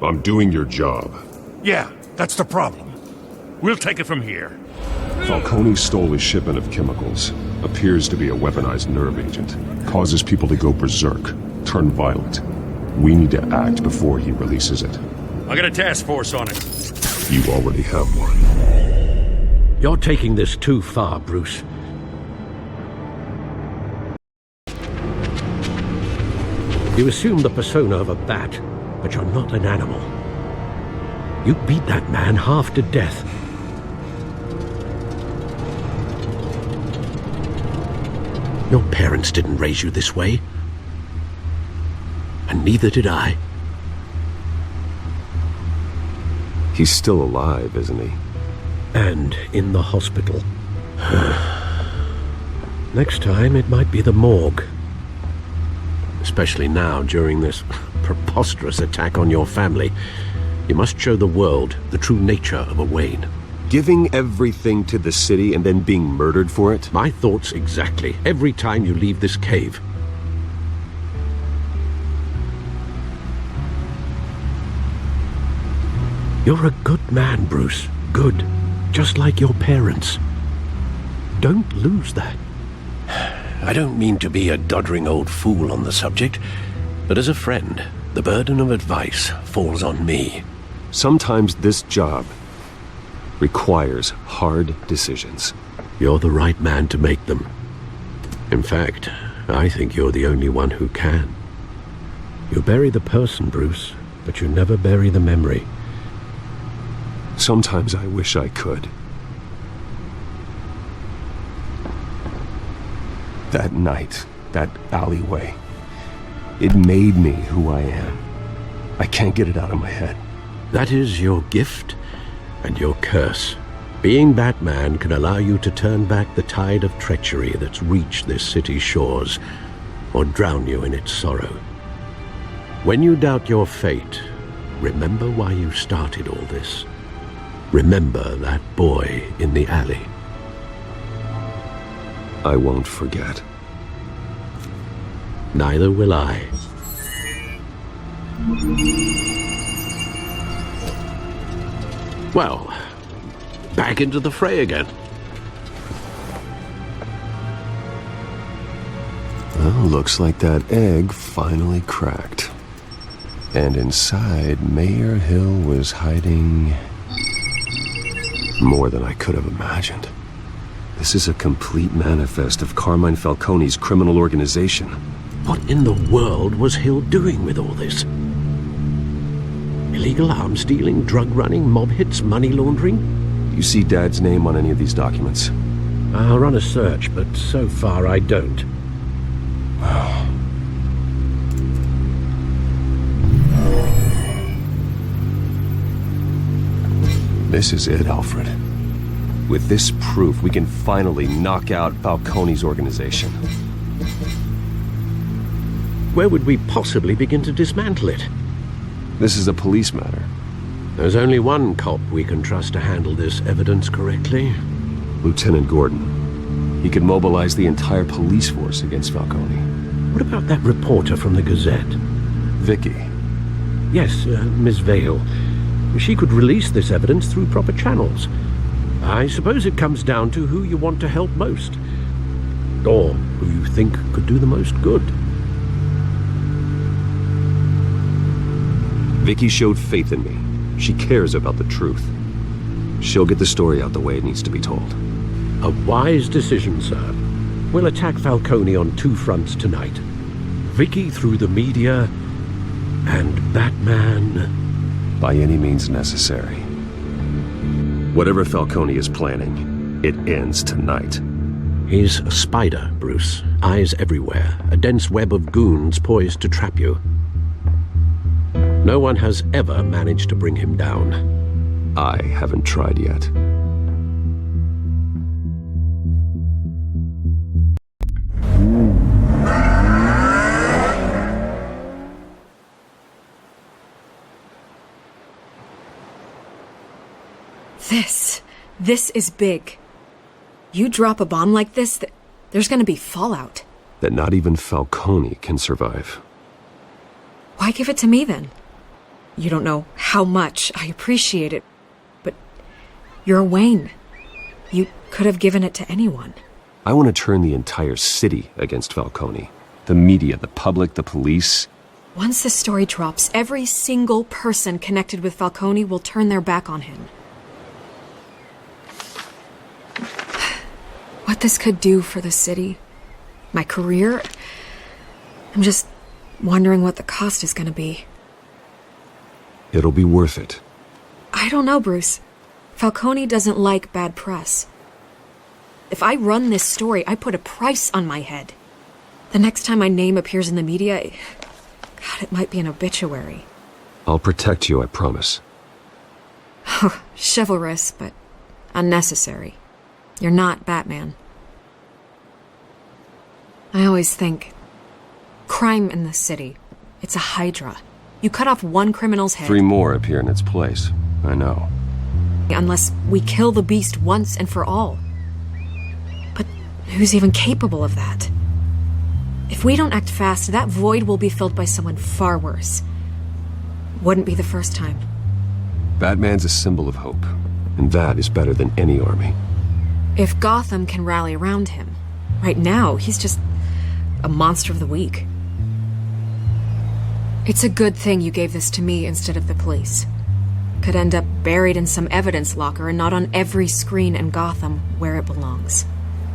I'm doing your job. Yeah, that's the problem. We'll take it from here. Falcone stole a shipment of chemicals. Appears to be a weaponized nerve agent. Causes people to go berserk, turn violent. We need to act before he releases it. I got a task force on it. You already have one. You're taking this too far, Bruce. You assume the persona of a bat, but you're not an animal. You beat that man half to death. Your parents didn't raise you this way. And neither did I. He's still alive, isn't he? And in the hospital. Next time, it might be the morgue. Especially now, during this preposterous attack on your family. You must show the world the true nature of a Wayne. Giving everything to the city and then being murdered for it? My thoughts exactly. Every time you leave this cave. You're a good man, Bruce. Good. Just like your parents. Don't lose that. I don't mean to be a doddering old fool on the subject, but as a friend, the burden of advice falls on me. Sometimes this job requires hard decisions. You're the right man to make them. In fact, I think you're the only one who can. You bury the person, Bruce, but you never bury the memory. Sometimes I wish I could. That night, that alleyway, it made me who I am. I can't get it out of my head. That is your gift and your curse. Being Batman can allow you to turn back the tide of treachery that's reached this city's shores, or drown you in its sorrow. When you doubt your fate, remember why you started all this. Remember that boy in the alley. I won't forget. Neither will I. Well, back into the fray again. Well, looks like that egg finally cracked. And inside, Mayor Hill was hiding more than I could have imagined. This is a complete manifest of Carmine Falcone's criminal organization. What in the world was Hill doing with all this? Illegal arms dealing, drug running, mob hits, money laundering? You see Dad's name on any of these documents? I'll run a search, but so far I don't. This is it, Alfred. With this proof, we can finally knock out Falcone's organization. Where would we possibly begin to dismantle it? This is a police matter. There's only one cop we can trust to handle this evidence correctly. Lieutenant Gordon. He could mobilize the entire police force against Falcone. What about that reporter from the Gazette? Vicky. Yes, Miss Vale. She could release this evidence through proper channels. I suppose it comes down to who you want to help most. Or who you think could do the most good. Vicky showed faith in me. She cares about the truth. She'll get the story out the way it needs to be told. A wise decision, sir. We'll attack Falcone on two fronts tonight. Vicky through the media, and Batman... by any means necessary. Whatever Falcone is planning, it ends tonight. He's a spider, Bruce. Eyes everywhere. A dense web of goons poised to trap you. No one has ever managed to bring him down. I haven't tried yet. This is big. You drop a bomb like this, there's gonna be fallout. That not even Falcone can survive. Why give it to me then? You don't know how much I appreciate it, but you're Wayne. You could have given it to anyone. I want to turn the entire city against Falcone. The media, the public, the police. Once the story drops, every single person connected with Falcone will turn their back on him. What this could do for the city, my career, I'm just wondering what the cost is going to be. It'll be worth it. I don't know, Bruce. Falcone doesn't like bad press. If I run this story, I put a price on my head. The next time my name appears in the media, God, it might be an obituary. I'll protect you, I promise. Chivalrous, but unnecessary. You're not Batman. I always think, crime in this city, it's a hydra. You cut off one criminal's head... 3 more appear in its place. I know. Unless we kill the beast once and for all. But who's even capable of that? If we don't act fast, that void will be filled by someone far worse. Wouldn't be the first time. Batman's a symbol of hope, and that is better than any army. If Gotham can rally around him, right now he's just a monster of the week. It's a good thing you gave this to me instead of the police. Could end up buried in some evidence locker and not on every screen in Gotham where it belongs.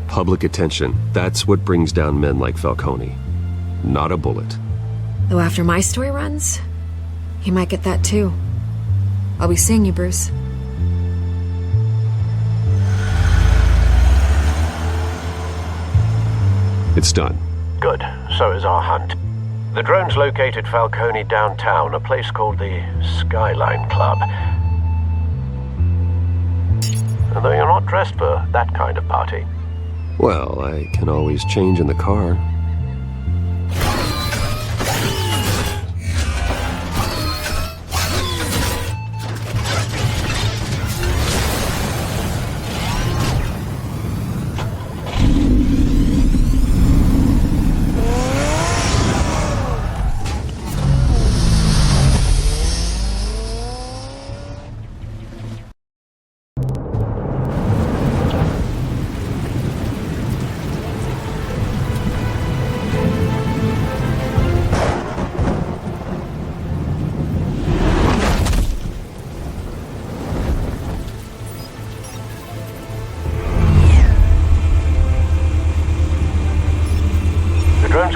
Public attention, that's what brings down men like Falcone. Not a bullet. Though after my story runs, he might get that too. I'll be seeing you, Bruce. It's done. Good. So is our hunt. The drone's located Falcone downtown, a place called the Skyline Club. Although you're not dressed for that kind of party. Well, I can always change in the car.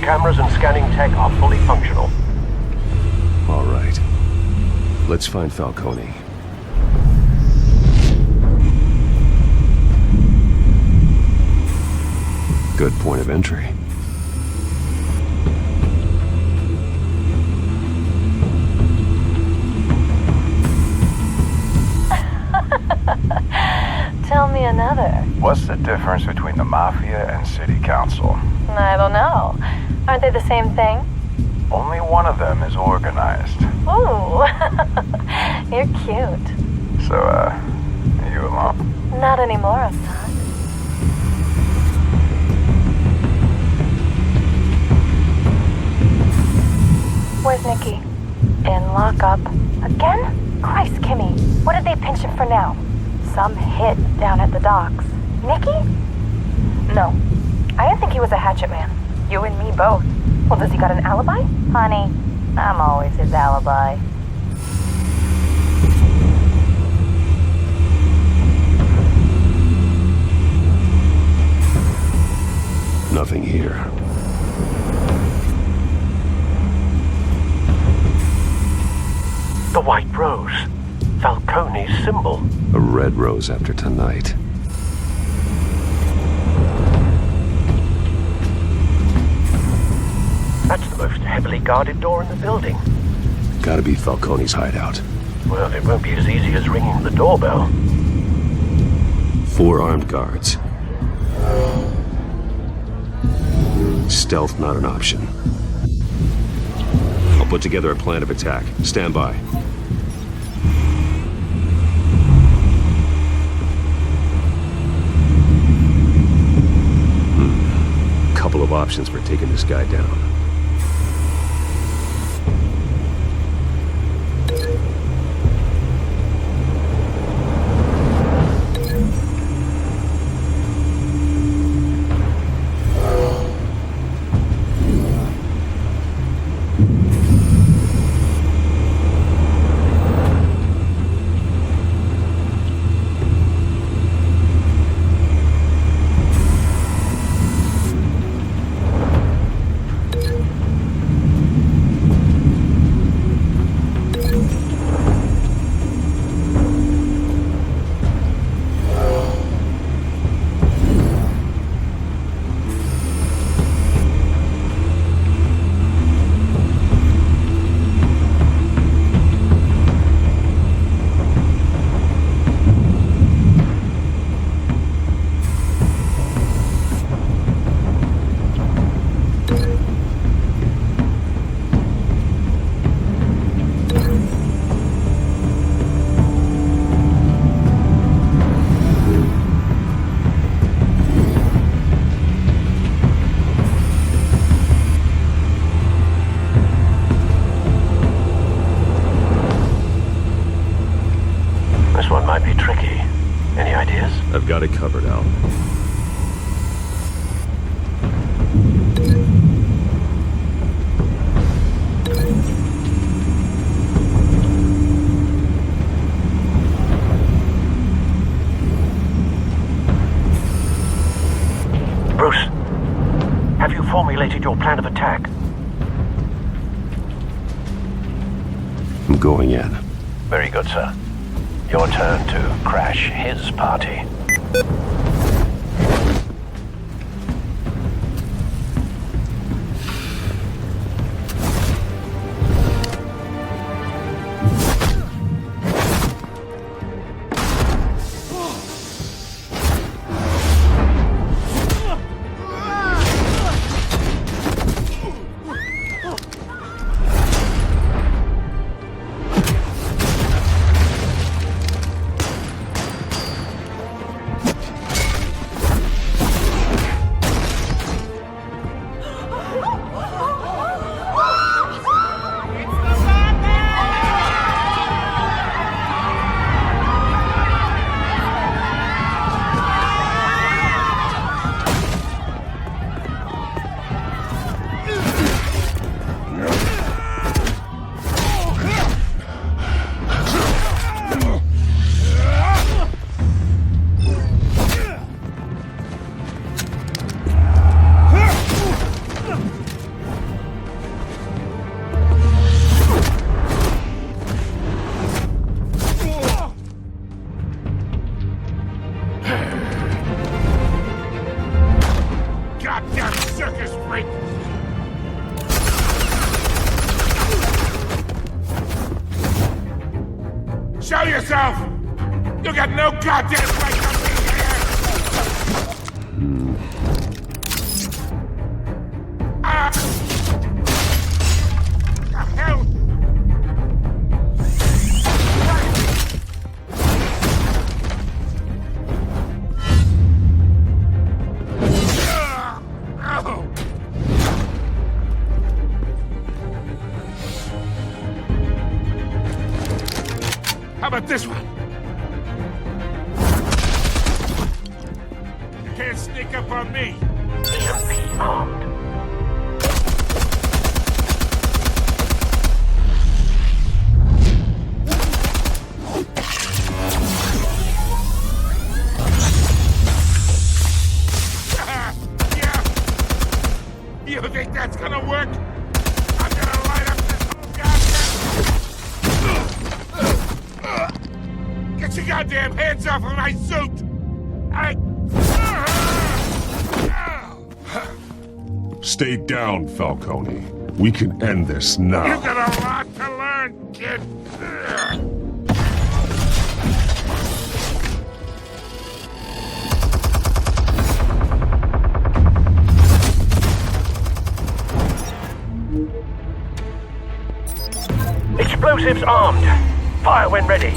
Cameras and scanning tech are fully functional. All right. Let's find Falcone. Good point of entry. Tell me another. What's the difference between the Mafia and City Council? I don't know. Aren't they the same thing? Only one of them is organized. Ooh, you're cute. So, you alone? Not anymore, I'm not. Where's Nikki? In lockup. Again? Christ, Kimmy, what did they pinch him for now? Some hit down at the docks. Nikki? No, I didn't think he was a hatchet man. You and me both. Well, does he got an alibi? Honey, I'm always his alibi. Nothing here. The white rose. Falcone's symbol. A red rose after tonight. That's the most heavily guarded door in the building. Gotta be Falcone's hideout. Well, it won't be as easy as ringing the doorbell. 4 armed guards. Stealth not an option. I'll put together a plan of attack. Stand by. Couple of options for taking this guy down. I've got it covered, Al. Bruce, have you formulated your plan of attack? I'm going in. Very good, sir. Your turn to crash his party. yourself! You got no goddamn right to be here! Ah! The hell? How about this one? You can't sneak up on me. EMP armed. Yeah. You think that's gonna work? I'm gonna light up this whole goddamn... Get your goddamn hands off of my suit! Stay down, Falcone. We can end this now. You got a lot to learn, kid. Explosives armed. Fire when ready.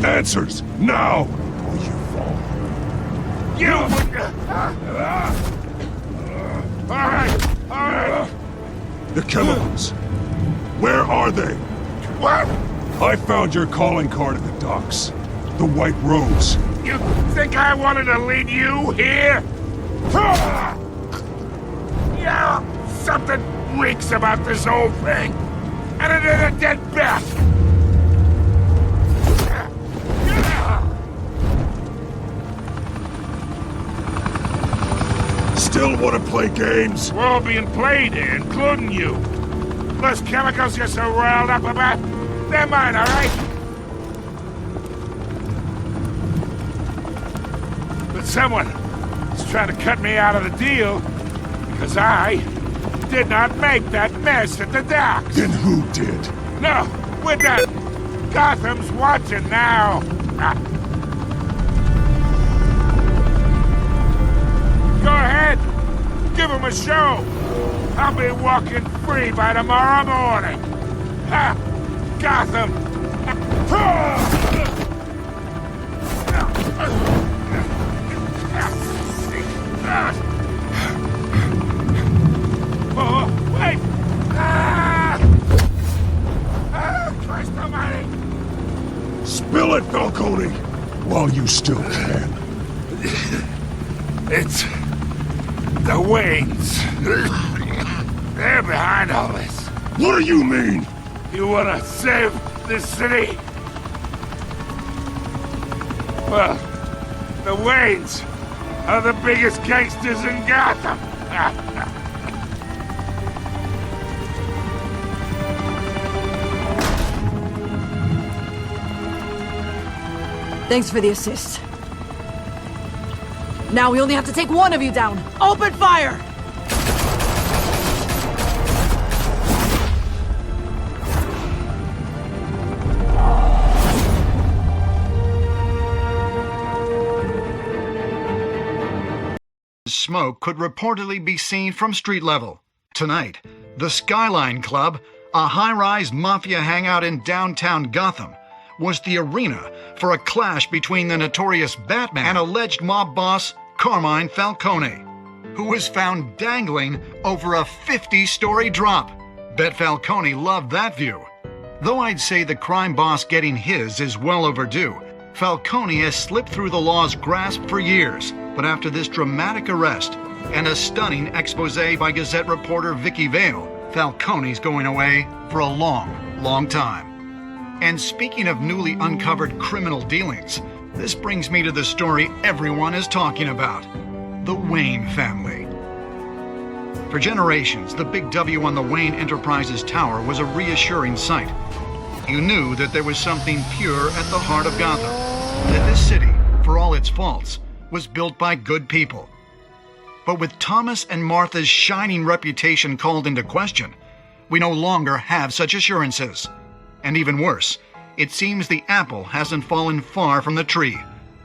Answers, now! Or you fall. You! Alright! The chemicals. Where are they? What? I found your calling card at the docks. The White Rose. You think I wanted to lead you here? Yeah, something reeks about this whole thing. And it is a dead bat. Still want to play games? We're all being played here, including you. Those chemicals you're so riled up about, they're mine, all right? But someone is trying to cut me out of the deal because I did not make that mess at the docks. Then who did? No, we're done. Gotham's watching now. Go ahead. Give him a show. I'll be walking free by tomorrow morning. Gotham. Oh, wait. Christ almighty. Spill it, Falcone, while you still can. It's the Waynes. They're behind all this. What do you mean? You want to save this city? Well, the Waynes are the biggest gangsters in Gotham. Thanks for the assist. Now we only have to take one of you down. Open fire! Smoke could reportedly be seen from street level. Tonight, the Skyline Club, a high-rise mafia hangout in downtown Gotham, was the arena for a clash between the notorious Batman and alleged mob boss Carmine Falcone, who was found dangling over a 50-story drop. Bet Falcone loved that view. Though I'd say the crime boss getting his is well overdue, Falcone has slipped through the law's grasp for years. But after this dramatic arrest and a stunning expose by Gazette reporter Vicky Vale, Falcone's going away for a long, long time. And speaking of newly uncovered criminal dealings, this brings me to the story everyone is talking about: the Wayne family. For generations, the big W on the Wayne Enterprises tower was a reassuring sight. You knew that there was something pure at the heart of Gotham, that this city, for all its faults, was built by good people. But with Thomas and Martha's shining reputation called into question, we no longer have such assurances. And even worse, it seems the apple hasn't fallen far from the tree.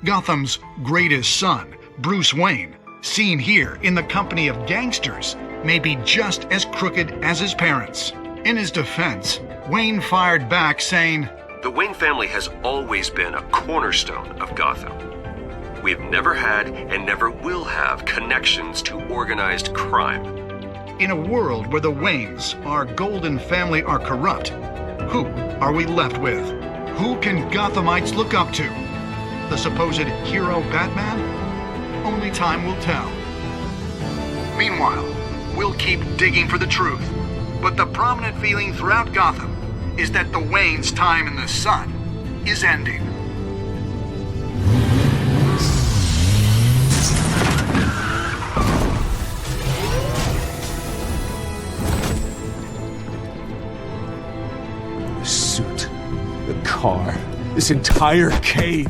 Gotham's greatest son, Bruce Wayne, seen here in the company of gangsters, may be just as crooked as his parents. In his defense, Wayne fired back saying, "The Wayne family has always been a cornerstone of Gotham. We've never had and never will have connections to organized crime." In a world where the Waynes, our golden family, are corrupt, who are we left with? Who can Gothamites look up to? The supposed hero Batman? Only time will tell. Meanwhile, we'll keep digging for the truth. But the prominent feeling throughout Gotham is that the Waynes' time in the sun is ending. The suit, the car, this entire cave.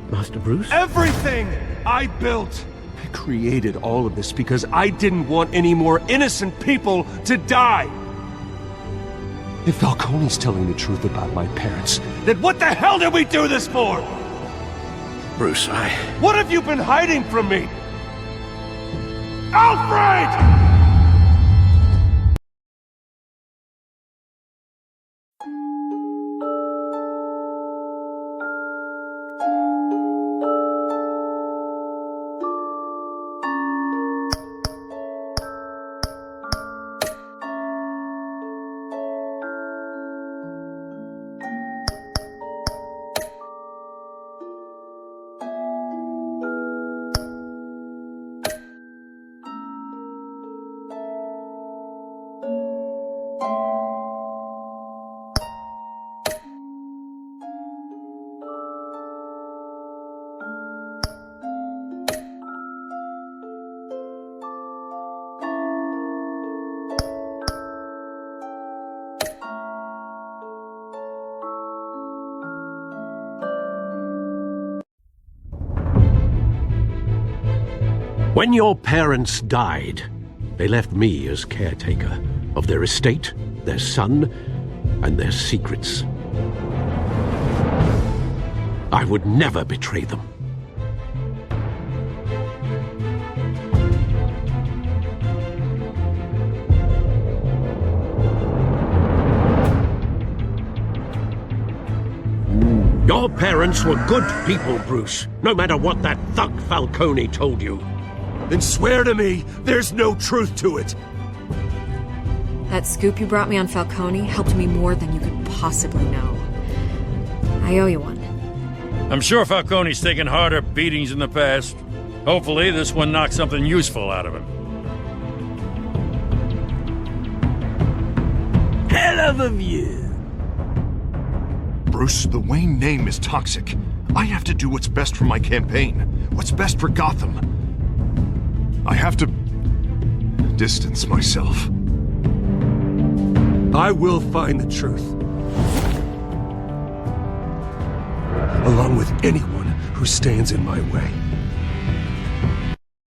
Master Bruce? Everything I built! I created all of this because I didn't want any more innocent people to die! If Falcone's telling the truth about my parents, then what the hell did we do this for? Bruce, What have you been hiding from me? Alfred! When your parents died, they left me as caretaker of their estate, their son, and their secrets. I would never betray them. Your parents were good people, Bruce, no matter what that thug Falcone told you. Then swear to me there's no truth to it. That scoop you brought me on Falcone helped me more than you could possibly know. I owe you one. I'm sure Falcone's taken harder beatings in the past. Hopefully this one knocks something useful out of him. Hell of a view. Bruce, the Wayne name is toxic. I have to do what's best for my campaign. What's best for Gotham. I have to distance myself. I will find the truth. Along with anyone who stands in my way.